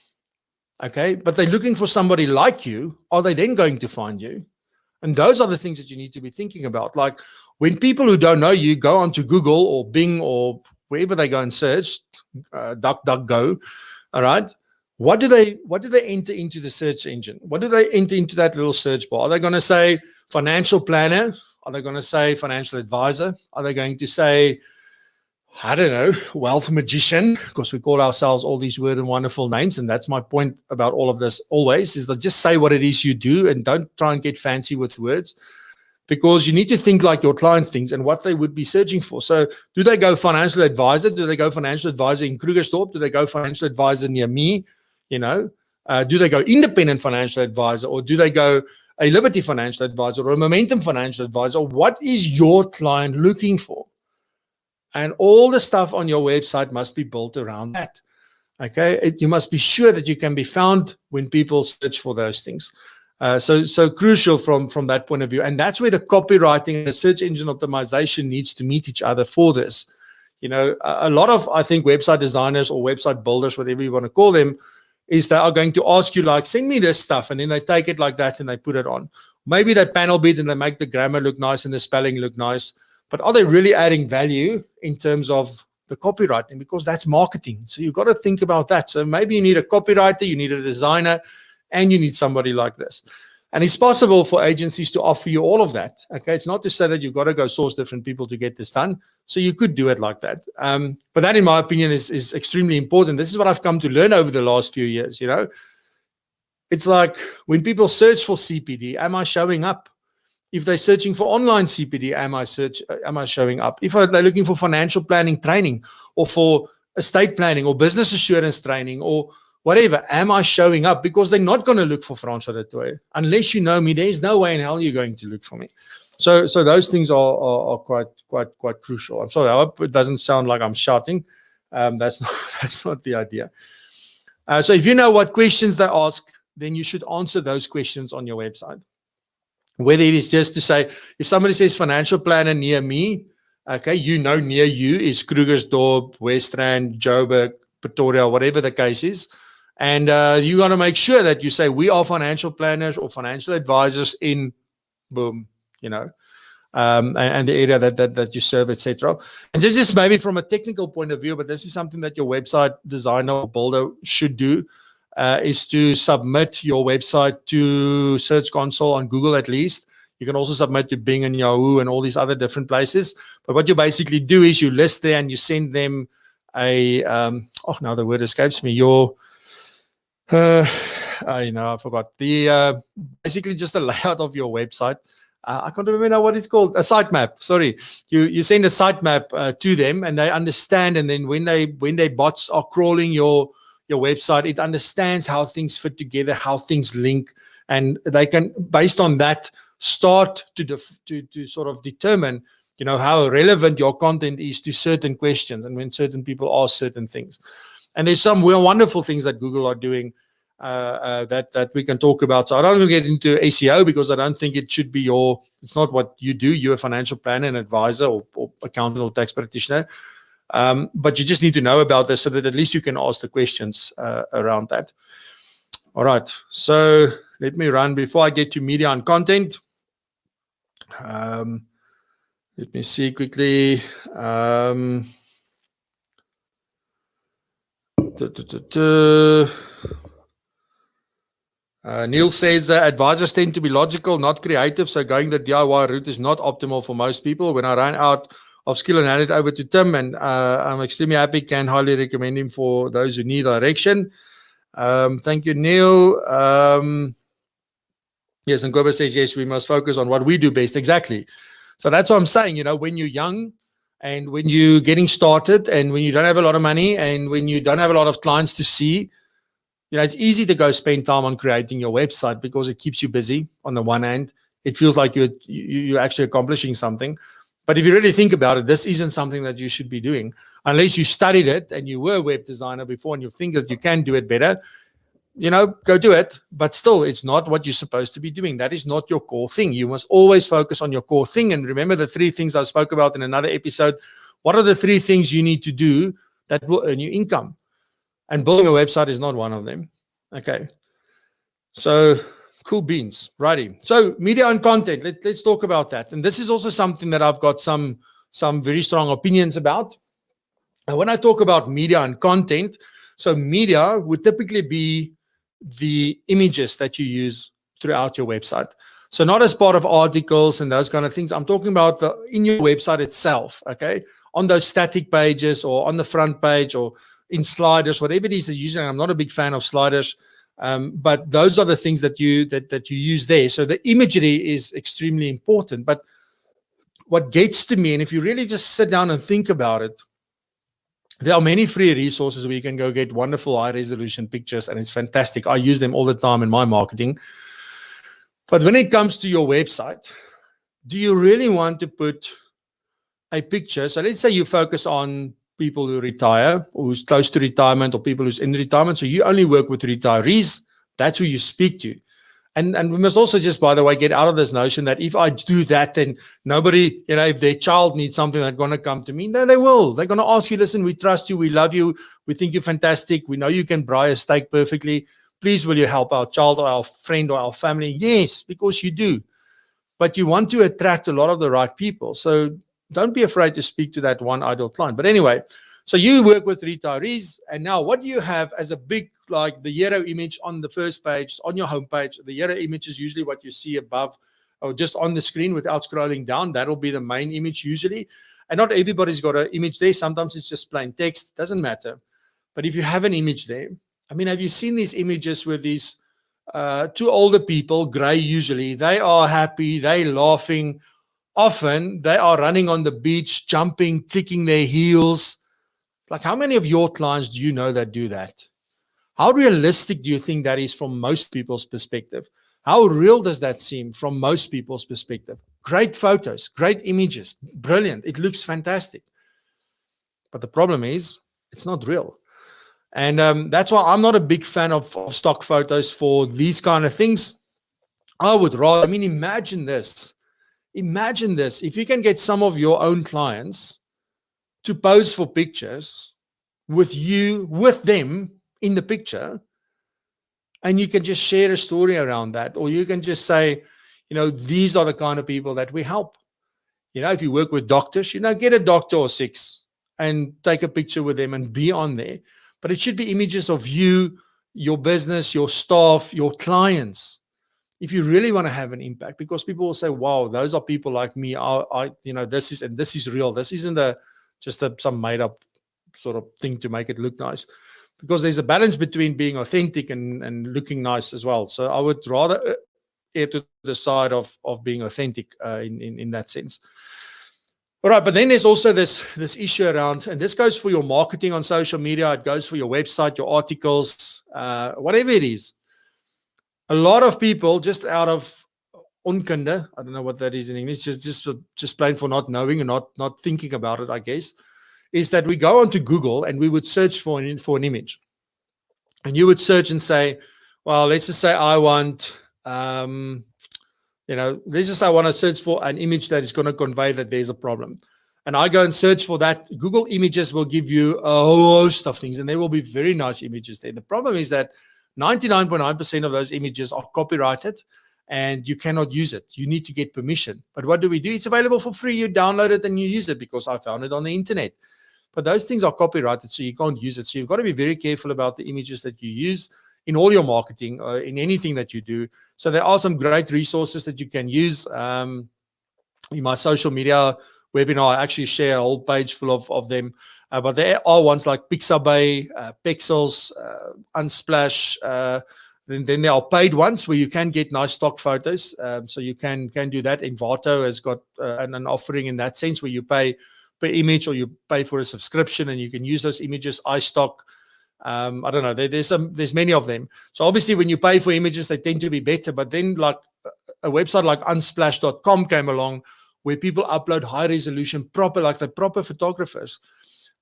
Speaker 1: okay, but they're looking for somebody like you, are they then going to find you? And those are the things that you need to be thinking about. Like when people who don't know you go onto Google or Bing or wherever they go and search, DuckDuckGo, all right, what do they enter into the search engine? What do they enter into that little search bar? Are they going to say financial planner? Are they going to say financial advisor? Are they going to say, I don't know, wealth magician? Because we call ourselves all these weird and wonderful names. And that's my point about all of this always, is that just say what it is you do and don't try and get fancy with words, because you need to think like your client thinks and what they would be searching for. So do they go financial advisor? Do they go financial advisor in Krugersdorp? Do they go financial advisor near me? You know, do they go independent financial advisor, or do they go a Liberty financial advisor or a Momentum financial advisor? What is your client looking for? And all the stuff on your website must be built around that. Okay, you must be sure that you can be found when people search for those things. So crucial from that point of view. And that's where the copywriting and the search engine optimization needs to meet each other for this. You know, a lot of, I think, website designers or website builders, whatever you want to call them, is they are going to ask you, like, send me this stuff, and then they take it like that and they put it on. Maybe they panel beat and they make the grammar look nice and the spelling look nice, but are they really adding value in terms of the copywriting? Because that's marketing. So you've got to think about that. So maybe you need a copywriter, you need a designer, and you need somebody like this. And it's possible for agencies to offer you all of that. Okay, it's not to say that you've got to go source different people to get this done. So you could do it like that. But that, in my opinion, is extremely important. This is what I've come to learn over the last few years. You know, it's like when people search for CPD, am I showing up? If they're searching for online CPD, am I showing up? If they're looking for financial planning training, or for estate planning or business assurance training, or whatever, am I showing up? Because they're not going to look for Francois du Toit. Unless you know me, there's no way in hell you're going to look for me. So those things are quite crucial. I'm sorry, I hope it doesn't sound like I'm shouting. That's not the idea. So if you know what questions they ask, then you should answer those questions on your website. Whether it is just to say, if somebody says financial planner near me, okay, you know near you is Krugersdorp, Westland, Joburg, Pretoria, whatever the case is. And you got to make sure that you say, we are financial planners or financial advisors in boom, you know, and the area that you serve, etc. And this is maybe from a technical point of view, but this is something that your website designer or builder should do, is to submit your website to Search Console on Google at least. You can also submit to Bing and Yahoo and all these other different places. But what you basically do is you list there and you send them now the word escapes me. I forgot the basically just a layout of your website. I can't remember now what it's called. A sitemap. Sorry, you send a sitemap to them, and they understand. And then when their bots are crawling your website, it understands how things fit together, how things link, and they can, based on that, start to sort of determine, you know, how relevant your content is to certain questions and when certain people ask certain things. And there's some wonderful things that Google are doing that we can talk about. So I don't want to get into SEO because I don't think it should be it's not what you do. You're a financial planner and advisor or accountant or tax practitioner. But you just need to know about this so that at least you can ask the questions around that. All right. So let me run before I get to media and content. Let me see quickly. Neil says advisors tend to be logical, not creative, so going the DIY route is not optimal for most people. When I ran out of skill and handed it over to Tim, and I'm extremely happy, can highly recommend him for those who need direction. Thank you, Neil. Yes, and Goba says, yes, we must focus on what we do best. Exactly. So that's what I'm saying, you know, when you're young and when you're getting started and when you don't have a lot of money and when you don't have a lot of clients to see, you know, it's easy to go spend time on creating your website because it keeps you busy on the one hand. It feels like you're actually accomplishing something. But if you really think about it, this isn't something that you should be doing unless you studied it and you were a web designer before and you think that you can do it better. You know, go do it. But still, it's not what you're supposed to be doing. That is not your core thing. You must always focus on your core thing. And remember the 3 things I spoke about in another episode. What are the 3 things you need to do that will earn you income? And building a website is not one of them. Okay. So cool beans. Righty. So media and content. Let's talk about that. And this is also something that I've got some very strong opinions about. And when I talk about media and content, so media would typically be the images that you use throughout your website. So not as part of articles and those kind of things. I'm talking about in your website itself, okay? On those static pages or on the front page or in sliders, whatever it is that you're using. I'm not a big fan of sliders, but those are the things that you use there. So the imagery is extremely important. But what gets to me, and if you really just sit down and think about it, there are many free resources where you can go get wonderful high-resolution pictures, and it's fantastic. I use them all the time in my marketing. But when it comes to your website, do you really want to put a picture? So let's say you focus on people who retire or who's close to retirement or people who's in retirement. So you only work with retirees. That's who you speak to. And we must also just, by the way, get out of this notion that if I do that, then nobody, if their child needs something, they're going to come to me. No, they will. They're going to ask you, listen, we trust you. We love you. We think you're fantastic. We know you can braai a steak perfectly. Please, will you help our child or our friend or our family? Yes, because you do. But you want to attract a lot of the right people. So don't be afraid to speak to that one ideal client. But anyway, so you work with retirees, and now what do you have as a big, like the hero image on the first page, on your homepage? The hero image is usually what you see above or just on the screen without scrolling down. That'll be the main image usually. And not everybody's got an image there. Sometimes it's just plain text. Doesn't matter. But if you have an image there, I mean, have you seen these images with these two older people, gray usually? They are happy. They're laughing. Often they are running on the beach, jumping, clicking their heels. Like, how many of your clients do you know that do that? How realistic do you think that is from most people's perspective? How real does that seem from most people's perspective? Great photos, great images, brilliant. It looks fantastic. But the problem is, it's not real. And that's why I'm not a big fan of stock photos for these kind of things. I would rather, imagine this. Imagine this. If you can get some of your own clients to pose for pictures with you, with them in the picture, and you can just share a story around that, or you can just say, these are the kind of people that we help. If you work with doctors, get a doctor or 6 and take a picture with them and be on there. But it should be images of you, your business, your staff, your clients. If you really want to have an impact, because people will say, wow, those are people like me. This is real. This isn't just some made up sort of thing to make it look nice, because there's a balance between being authentic and looking nice as well. So I would rather err to the side of being authentic in that sense. All right, but then there's also this issue around, and this goes for your marketing on social media. It goes for your website, your articles, whatever it is. A lot of people, just out of onkunde, I don't know what that is in English, just plain for not knowing and not thinking about it, I guess, is that we go onto Google and we would search for an image. And you would search and say, well, let's just say I want, let's just say I want to search for an image that is going to convey that there's a problem. And I go and search for that. Google Images will give you a whole host of things, and there will be very nice images there. The problem is that 99.9% of those images are copyrighted, and you cannot use it. You need to get permission. But what do? It's available for free. You download it and you use it, because I found it on the internet. But those things are copyrighted, so you can't use it. So you've got to be very careful about the images that you use in all your marketing, in anything that you do. So there are some great resources that you can use. In my social media webinar, I actually share a whole page full of them. But there are ones like Pixabay, Pexels, Unsplash. Then there are paid ones where you can get nice stock photos. So you can do that. Envato has got an offering in that sense, where you pay per image, or you pay for a subscription, and you can use those images. iStock, I don't know. There's many of them. So obviously, when you pay for images, they tend to be better. But then, like a website like unsplash.com came along, where people upload high resolution, proper photographers.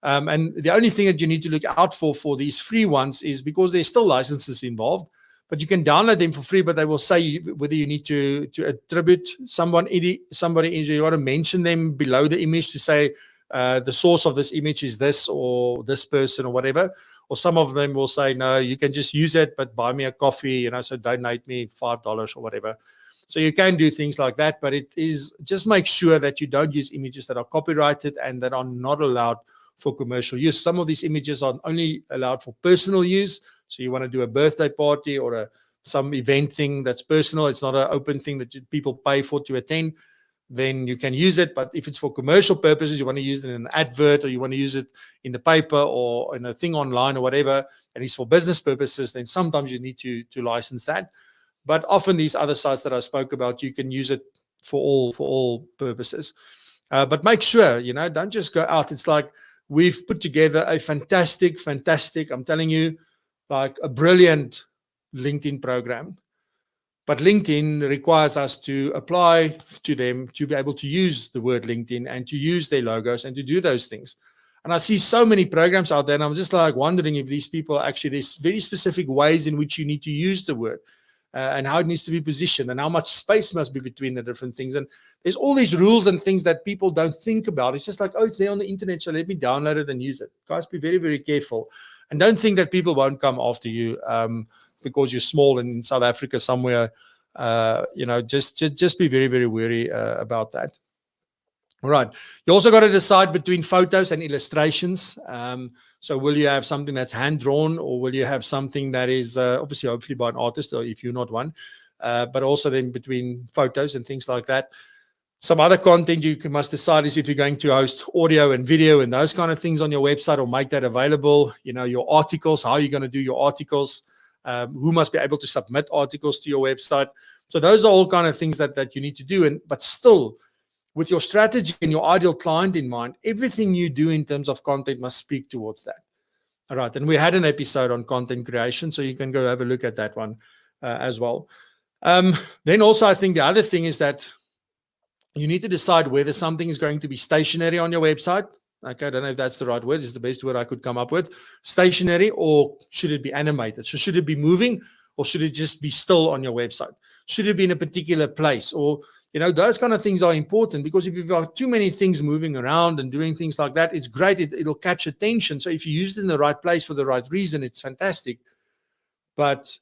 Speaker 1: And the only thing that you need to look out for these free ones is, because there's still licenses involved, but you can download them for free, but they will say whether you need to attribute somebody, you want to mention them below the image to say the source of this image is this or this person or whatever. Or some of them will say, no, you can just use it, but buy me a coffee, so donate me $5 or whatever. So you can do things like that, but it is just make sure that you don't use images that are copyrighted and that are not allowed for commercial use. Some of these images are only allowed for personal use. So you want to do a birthday party or some event thing that's personal. It's not an open thing that people pay for to attend. Then you can use it. But if it's for commercial purposes, you want to use it in an advert, or you want to use it in the paper or in a thing online or whatever, and it's for business purposes, then sometimes you need to license that. But often these other sites that I spoke about, you can use it for all purposes. But make sure, don't just go out. It's like, we've put together a fantastic, I'm telling you, like a brilliant LinkedIn program. But LinkedIn requires us to apply to them to be able to use the word LinkedIn and to use their logos and to do those things. And I see so many programs out there, and I'm just like wondering if these people actually, there's very specific ways in which you need to use the word. and how it needs to be positioned and how much space must be between the different things. And there's all these rules and things that people don't think about. It's just like, oh, it's there on the internet, so let me download it and use it. Guys, be very, very careful. And don't think that people won't come after you because you're small and in South Africa somewhere. Just be very, very wary about that. All right. You also got to decide between photos and illustrations. So will you have something that's hand-drawn, or will you have something that is obviously hopefully by an artist, or if you're not one, but also then between photos and things like that. Some other content you must decide is if you're going to host audio and video and those kind of things on your website, or make that available. Your articles, how you're going to do your articles, who must be able to submit articles to your website. So those are all kind of things that you need to do. But still, with your strategy and your ideal client in mind, everything you do in terms of content must speak towards that. All right. And we had an episode on content creation, so you can go have a look at that one as well. Then also, I think the other thing is that you need to decide whether something is going to be stationary on your website. Okay, I don't know if that's the right word. It's the best word I could come up with. Stationary, or should it be animated? So should it be moving, or should it just be still on your website? Should it be in a particular place? Or those kind of things are important, because if you've got too many things moving around and doing things like that, it's great. It'll catch attention. So if you use it in the right place for the right reason, it's fantastic. But,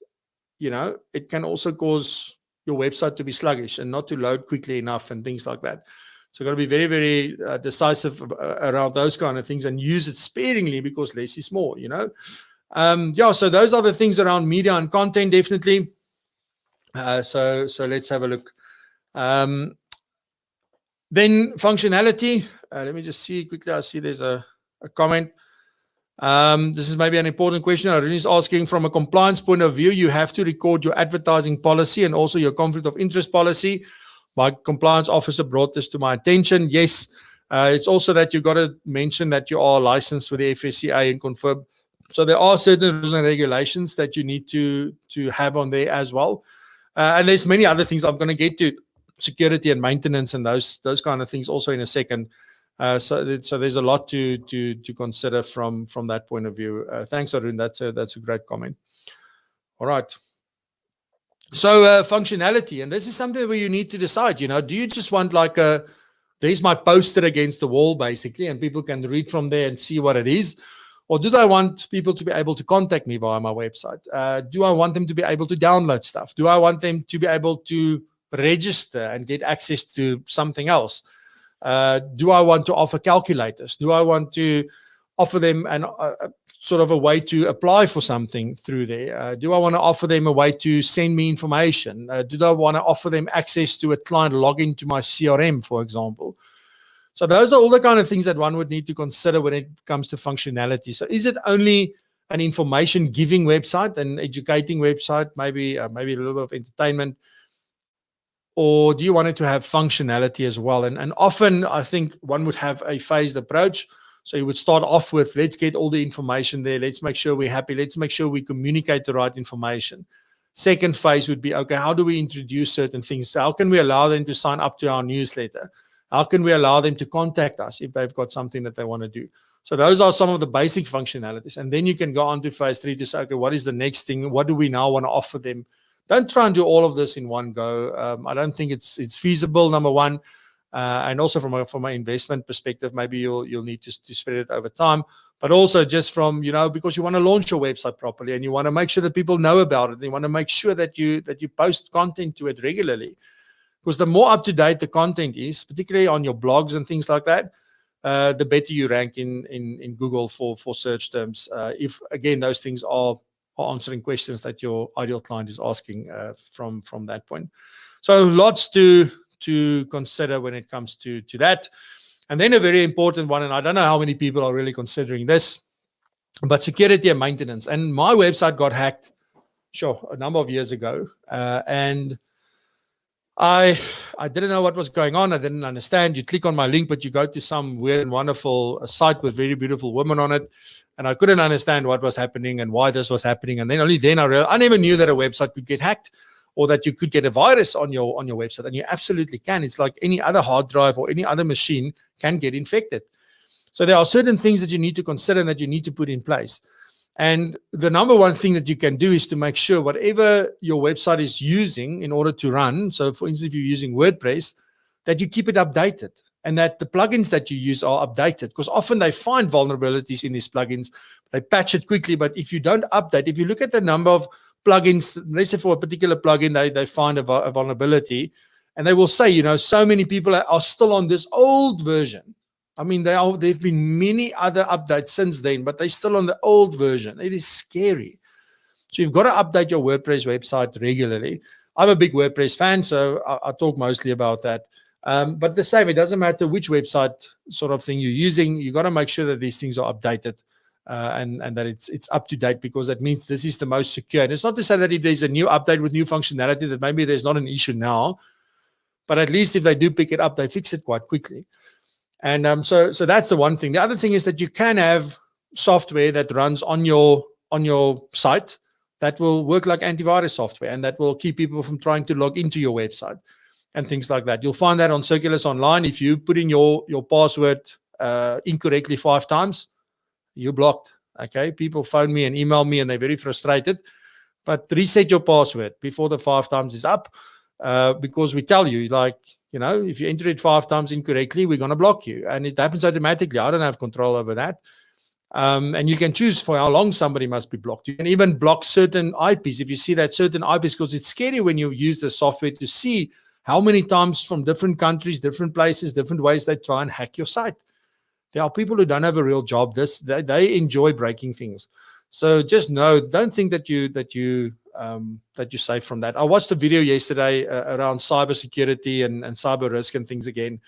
Speaker 1: it can also cause your website to be sluggish and not to load quickly enough and things like that. So you've got to be very, very decisive around those kind of things, and use it sparingly, because less is more, So those are the things around media and content, definitely. So let's have a look. Then functionality. Let me just see quickly. I see there's a comment. This is maybe an important question. Arun is asking, from a compliance point of view, you have to record your advertising policy and also your conflict of interest policy. My compliance officer brought this to my attention. Yes, it's also that you've got to mention that you are licensed with the FSCA and confirm. So there are certain rules and regulations that you need to have on there as well. And there's many other things I'm going to get to, security and maintenance and those kind of things also in a second. So there's a lot to consider from that point of view. Thanks, Arun. That's a great comment. All right. So functionality, and this is something where you need to decide, do you just want there's my poster against the wall basically, and people can read from there and see what it is? Or do I want people to be able to contact me via my website? Do I want them to be able to download stuff? Do I want them to be able to register and get access to something else? Do I want to offer calculators? Do I want to offer them sort of a way to apply for something through there? Do I want to offer them a way to send me information? Do I want to offer them access to a client login to my CRM, for example? So those are all the kind of things that one would need to consider when it comes to functionality. So is it only an information giving website, an educating website, maybe a little bit of entertainment? Or do you want it to have functionality as well? And often I think one would have a phased approach. So you would start off with, let's get all the information there. Let's make sure we're happy. Let's make sure we communicate the right information. Second phase would be, okay, how do we introduce certain things? So how can we allow them to sign up to our newsletter? How can we allow them to contact us if they've got something that they want to do? So those are some of the basic functionalities. And then you can go on to phase 3 to say, okay, what is the next thing? What do we now want to offer them? Don't try and do all of this in one go. I don't think it's feasible, number one. And also from an investment perspective, maybe you'll need to spread it over time. But also just from, because you want to launch your website properly and you want to make sure that people know about it. You want to make sure that you post content to it regularly. Because the more up-to-date the content is, particularly on your blogs and things like that, the better you rank in Google for search terms. If, again, those things are answering questions that your ideal client is asking from that point. So lots to consider when it comes to that. And then a very important one, and I don't know how many people are really considering this, but security and maintenance. And my website got hacked, a number of years ago. And I didn't know what was going on. I didn't understand. You click on my link, but you go to some weird and wonderful site with very beautiful women on it. And I couldn't understand what was happening and why this was happening. And then only then I realized I never knew that a website could get hacked or that you could get a virus on your website. And you absolutely can. It's like any other hard drive or any other machine can get infected. So there are certain things that you need to consider and that you need to put in place. And the number one thing that you can do is to make sure whatever your website is using in order to run, so for instance, if you're using WordPress, that you keep it updated and that the plugins that you use are updated, because often they find vulnerabilities in these plugins, they patch it quickly, but if you don't update, if you look at the number of plugins, let's say for a particular plugin, they find a vulnerability, and they will say, so many people are still on this old version. I mean, there've been many other updates since then, but they're still on the old version. It is scary. So you've got to update your WordPress website regularly. I'm a big WordPress fan, so I talk mostly about that. But the same, it doesn't matter which website sort of thing you're using. You got to make sure that these things are updated and that it's up to date, because that means this is the most secure. And it's not to say that if there's a new update with new functionality that maybe there's not an issue now, but at least if they do pick it up, they fix it quite quickly. And so that's the one thing. The other thing is that you can have software that runs on your site that will work like antivirus software, and that will keep people from trying to log into your website and things like that. You'll find that on Circulus Online. If you put in your password incorrectly 5 times, you're blocked. Okay, people phone me and email me, and they're very frustrated. But reset your password before the 5 times is up, because we tell you, like, if you enter it 5 times incorrectly, we're going to block you. And it happens automatically. I don't have control over that. And you can choose for how long somebody must be blocked. You can even block certain IPs if you see that certain IPs, because it's scary when you use the software to see how many times from different countries, different places, different ways they try and hack your site. There are people who don't have a real job. They enjoy breaking things. So just know, don't think that you're safe from that. I watched a video yesterday around cybersecurity and cyber risk and things again.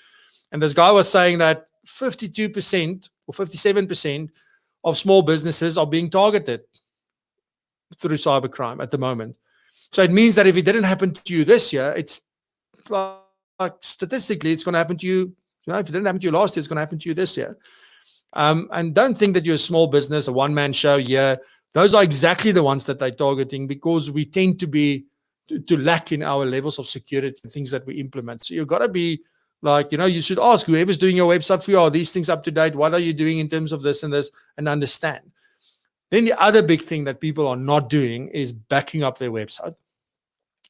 Speaker 1: And this guy was saying that 52% or 57% of small businesses are being targeted through cybercrime at the moment. So it means that if it didn't happen to you this year, it's like statistically, it's going to happen to you. If it didn't happen to you last year, it's going to happen to you this year. And don't think that you're a small business, a one-man show. Yeah, those are exactly the ones that they're targeting, because we tend to lack in our levels of security and things that we implement. So you've got to be like, you should ask whoever's doing your website for you, are these things up to date? What are you doing in terms of this and this? And understand. Then the other big thing that people are not doing is backing up their website.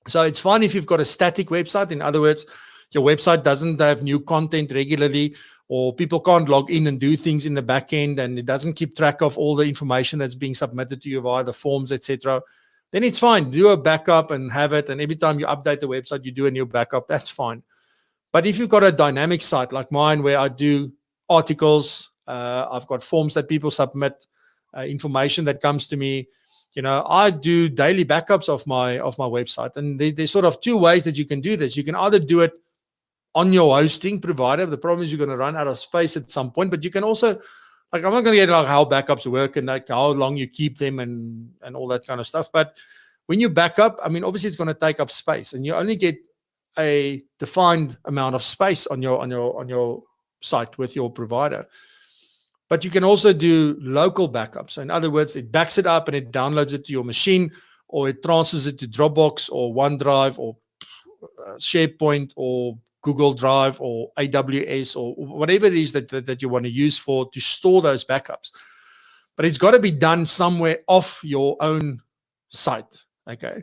Speaker 1: So it's fine if you've got a static website. In other words, your website doesn't have new content regularly, or people can't log in and do things in the back end, and it doesn't keep track of all the information that's being submitted to you via the forms, etc. Then it's fine. Do a backup and have it. And every time you update the website, you do a new backup. That's fine. But if you've got a dynamic site like mine, where I do articles, I've got forms that people submit, information that comes to me, I do daily backups of my website. And there's sort of 2 ways that you can do this. You can either do it on your hosting provider. The problem is you're going to run out of space at some point, but you can also, like, I'm not going to get like how backups work and like how long you keep them and all that kind of stuff. But when you back up, I mean, obviously it's going to take up space, and you only get a defined amount of space on your site with your provider. But you can also do local backups. So in other words, it backs it up and it downloads it to your machine, or it transfers it to Dropbox or OneDrive or SharePoint or Google Drive or AWS or whatever it is that you want to use to store those backups. But it's got to be done somewhere off your own site. Okay.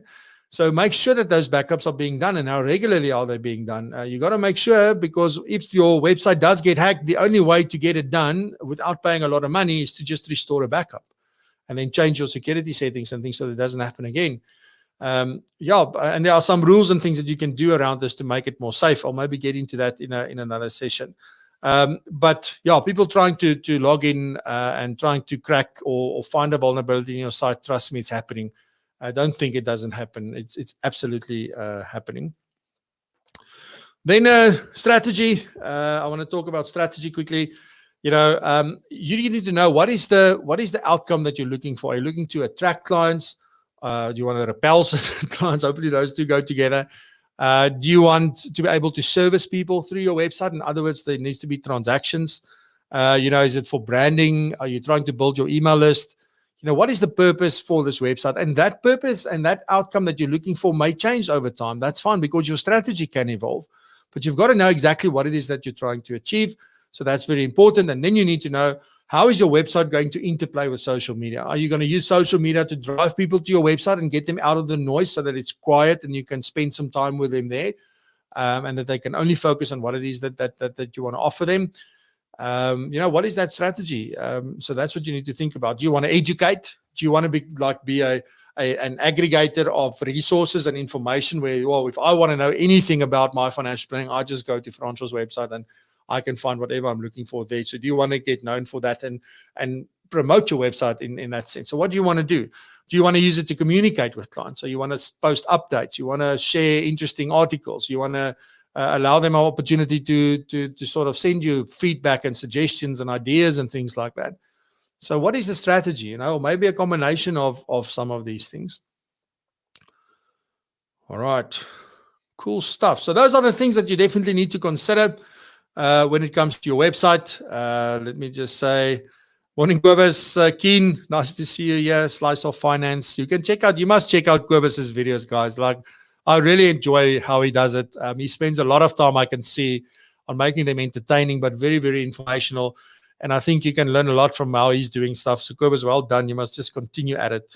Speaker 1: So make sure that those backups are being done. And how regularly are they being done? You got to make sure, because if your website does get hacked, the only way to get it done without paying a lot of money is to just restore a backup and then change your security settings and things so that it doesn't happen again. And there are some rules and things that you can do around this to make it more safe. I'll maybe get into that in another session. But people trying to log in and trying to crack or find a vulnerability in your site, trust me, it's happening. I don't think it doesn't happen. It's absolutely happening. Then strategy. I want to talk about strategy quickly. You need to know what is the outcome that you're looking for. Are you looking to attract clients? Do you want to repel certain clients? Hopefully those two go together. Do you want to be able to service people through your website? In other words, there needs to be transactions. Is it for branding? Are you trying to build your email list? What is the purpose for this website? And that purpose and that outcome that you're looking for may change over time. That's fine, because your strategy can evolve. But you've got to know exactly what it is that you're trying to achieve. So that's very important. And then you need to know, how is your website going to interplay with social media? Are you going to use social media to drive people to your website and get them out of the noise so that it's quiet and you can spend some time with them there, and that they can only focus on what it is that you want to offer them? What is that strategy? So that's what you need to think about. Do you want to educate? Do you want to be an aggregator of resources and information where, well, if I want to know anything about my financial planning, I just go to Francois' website and I can find whatever I'm looking for there. So do you want to get known for that and promote your website in that sense? So what do you want to do? Do you want to use it to communicate with clients? So you want to post updates. You want to share interesting articles. You want to allow them an opportunity to sort of send you feedback and suggestions and ideas and things like that. So what is the strategy? Maybe a combination of some of these things. All right. Cool stuff. So those are the things that you definitely need to consider when it comes to your website. Let me just say, morning, Kobus. Keen, nice to see you here. Slice of Finance. You must check out Kobus's videos, guys. Like, I really enjoy how he does it. He spends a lot of time, I can see, on making them entertaining, but very, very informational. And I think you can learn a lot from how he's doing stuff. So Kobus, well done. You must just continue at it.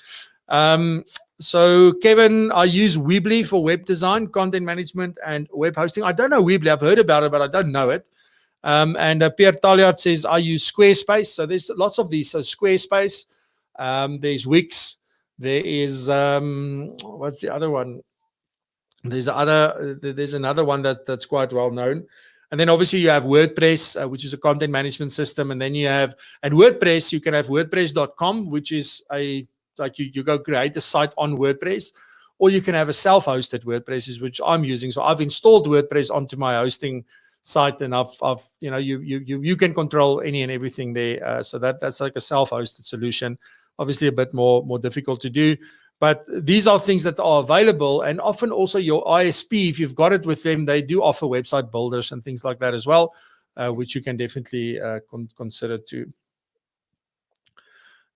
Speaker 1: So Kevin, I use Weebly for web design, content management, and web hosting. I don't know Weebly. I've heard about it, but I don't know it. And Pierre Taliat says, I use Squarespace. So there's lots of these. So Squarespace, there's Wix. There is, what's the other one? There's another one that's quite well known. And then obviously you have WordPress, which is a content management system. And then you have, at WordPress, you can have WordPress.com, which is you go create a site on WordPress, or you can have a self-hosted WordPress, which I'm using. So I've installed WordPress onto my hosting site, and you can control any and everything there. So that's like a self-hosted solution. Obviously a bit more difficult to do. But these are things that are available, and often also your ISP, if you've got it with them, they do offer website builders and things like that as well, which you can definitely consider too.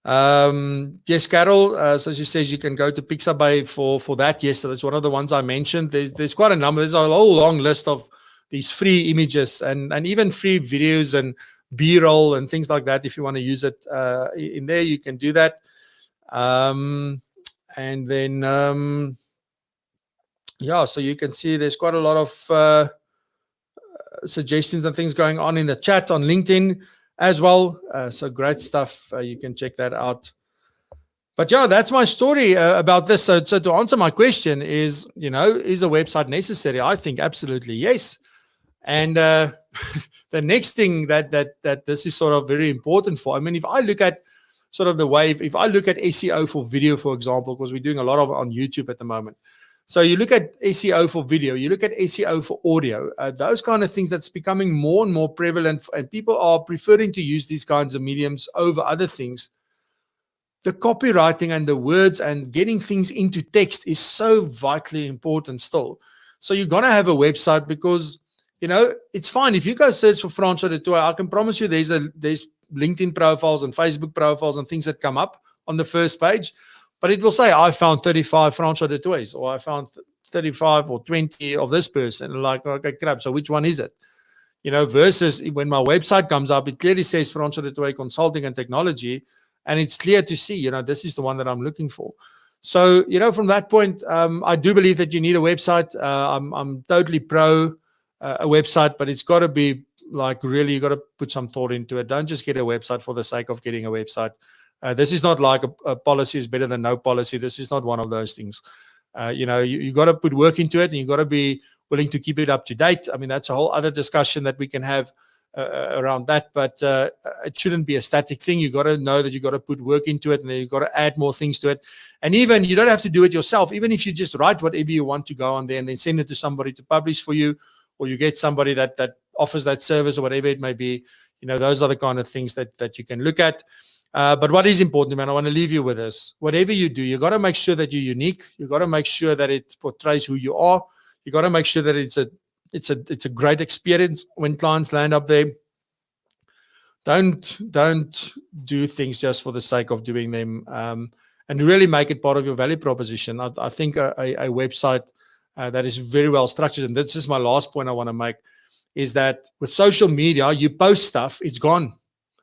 Speaker 1: Yes, Carol, so she says you can go to Pixabay for that. Yes, so that's one of the ones I mentioned. There's quite a number. There's a whole long list of these free images and even free videos and B-roll and things like that. If you want to use it in there, you can do that. And then, so you can see there's quite a lot of suggestions and things going on in the chat on LinkedIn as well. So great stuff. You can check that out. But yeah, that's my story about this. So to answer my question is a website necessary? I think absolutely yes. And the next thing that this is sort of very important for, I mean, if I look at sort of the wave, if I look at SEO for video, for example, because we're doing a lot of it on YouTube at the moment. So you look at SEO for video, you look at SEO for audio, those kind of things that's becoming more and more prevalent, and people are preferring to use these kinds of mediums over other things. The copywriting and the words and getting things into text is so vitally important still. So you're going to have a website because, it's fine. If you go search for Francois du Toit, I can promise you there's LinkedIn profiles and Facebook profiles and things that come up on the first page. But it will say, I found 35 Francois du Toits, or I found 35 or 20 of this person. Like, okay, crap, so which one is it? Versus when my website comes up, it clearly says Francois du Toit Consulting and Technology, and it's clear to see, this is the one that I'm looking for. So, from that point, I do believe that you need a website. I'm totally pro a website, but it's got to be like really, you got to put some thought into it. Don't just get a website for the sake of getting a website. This is not like a policy is better than no policy. This is not one of those things. You got to put work into it, and you got to be willing to keep it up to date. I mean, that's a whole other discussion that we can have around that, but it shouldn't be a static thing. You got to know that you got to put work into it, and then you got to add more things to it. And even you don't have to do it yourself. Even if you just write whatever you want to go on there and then send it to somebody to publish for you, or you get somebody that offers that service or whatever it may be, those are the kind of things that you can look at. But what is important, man, I want to leave you with this. Whatever you do, you got to make sure that you're unique. You got to make sure that it portrays who you are. You got to make sure that it's a great experience when clients land up there. Don't do things just for the sake of doing them, and really make it part of your value proposition. I think a website that is very well structured, and this is my last point I want to make, is that with social media, you post stuff, it's gone.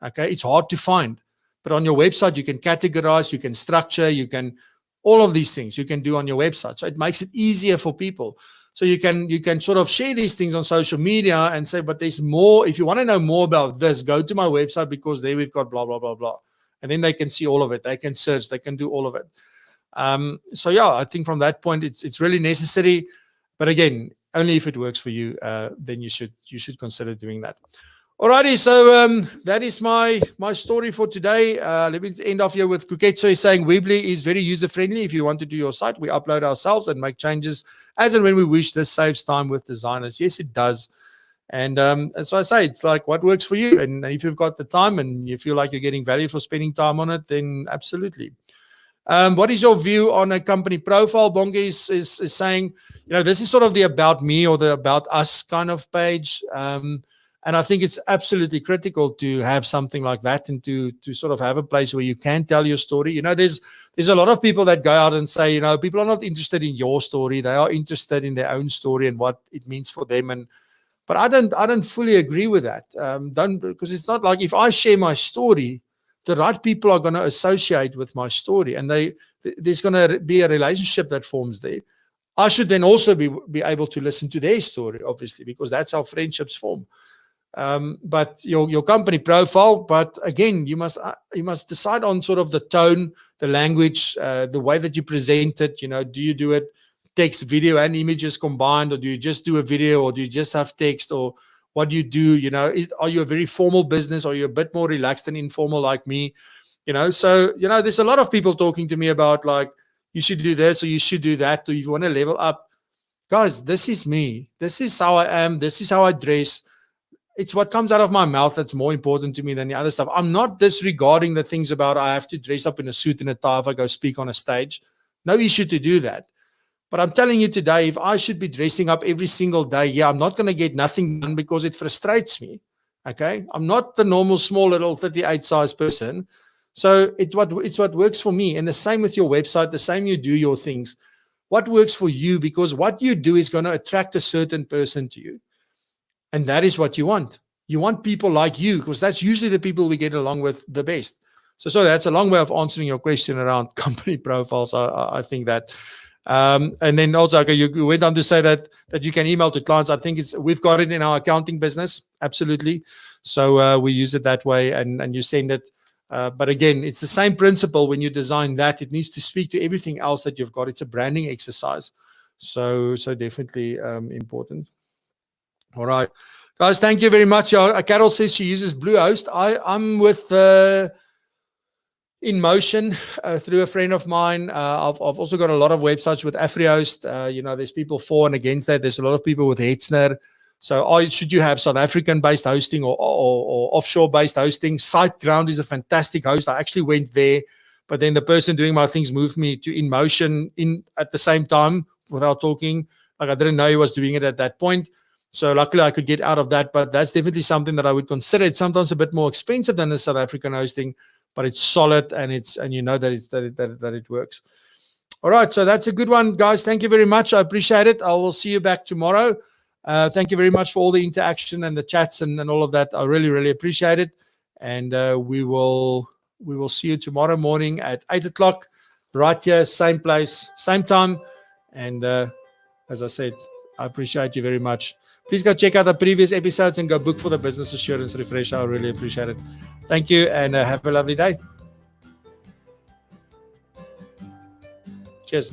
Speaker 1: Okay, it's hard to find. But on your website, you can categorize, you can structure, you can all of these things you can do on your website. So it makes it easier for people. So you can sort of share these things on social media and say, but there's more. If you want to know more about this, go to my website because there we've got blah, blah, blah, blah. And then they can see all of it. They can search, they can do all of it. So yeah, I think from that point, it's really necessary. But again, only if it works for you, then you should consider doing that. Alrighty, so that is my story for today. Let me end off here with Kuketso is saying Weebly is very user-friendly. If you want to do your site, we upload ourselves and make changes as and when we wish. This saves time with designers. Yes, it does. And as I say, it's like what works for you. And if you've got the time and you feel like you're getting value for spending time on it, then absolutely. What is your view on a company profile? Bonge is saying, this is sort of the about me or the about us kind of page. And I think it's absolutely critical to have something like that and to sort of have a place where you can tell your story. There's a lot of people that go out and say, people are not interested in your story. They are interested in their own story and what it means for them. But I don't fully agree with that. Because it's not like if I share my story, the right people are going to associate with my story, and there's going to be a relationship that forms there. I should then also be able to listen to their story, obviously, because that's how friendships form. But your company profile, but again, you must decide on sort of the tone, the language, the way that you present it. Do you do it text, video, and images combined, or do you just do a video, or do you just have text, or what do you do? Are you a very formal business, or are you a bit more relaxed and informal like me? So there's a lot of people talking to me about like, you should do this or you should do that, or if you want to level up. Guys, this is me. This is how I am. This is how I dress. It's what comes out of my mouth that's more important to me than the other stuff. I'm not disregarding the things about I have to dress up in a suit and a tie if I go speak on a stage. No issue to do that. But I'm telling you today, if I should be dressing up every single day, I'm not going to get nothing done because it frustrates me. Okay? I'm not the normal small little 38 size person. So it's what works for me. And the same with your website, the same you do your things. What works for you, because what you do is going to attract a certain person to you. And that is what you want. You want people like you, because that's usually the people we get along with the best. So that's a long way of answering your question around company profiles. I think that. And then also, okay, you went on to say that you can email to clients. I think we've got it in our accounting business. Absolutely. So we use it that way, and you send it. But again, it's the same principle when you design that. It needs to speak to everything else that you've got. It's a branding exercise. So definitely important. All right, guys, thank you very much. Carol says she uses Bluehost. I'm with InMotion through a friend of mine. I've also got a lot of websites with AfriHost. There's people for and against that. There's a lot of people with Hetzner. So should you have South African-based hosting or offshore-based hosting? SiteGround is a fantastic host. I actually went there, but then the person doing my things moved me to InMotion at the same time without talking. Like I didn't know he was doing it at that point. So luckily I could get out of that, but that's definitely something that I would consider. It's sometimes a bit more expensive than the South African hosting, but it's solid and you know that it works. All right, so that's a good one, guys. Thank you very much. I appreciate it. I will see you back tomorrow. Thank you very much for all the interaction and the chats and all of that. I really, really appreciate it. And we will see you tomorrow morning at 8 o'clock, right here, same place, same time. And as I said, I appreciate you very much. Please go check out the previous episodes and go book for the Business Assurance Refresher. I really appreciate it. Thank you, and have a lovely day. Cheers.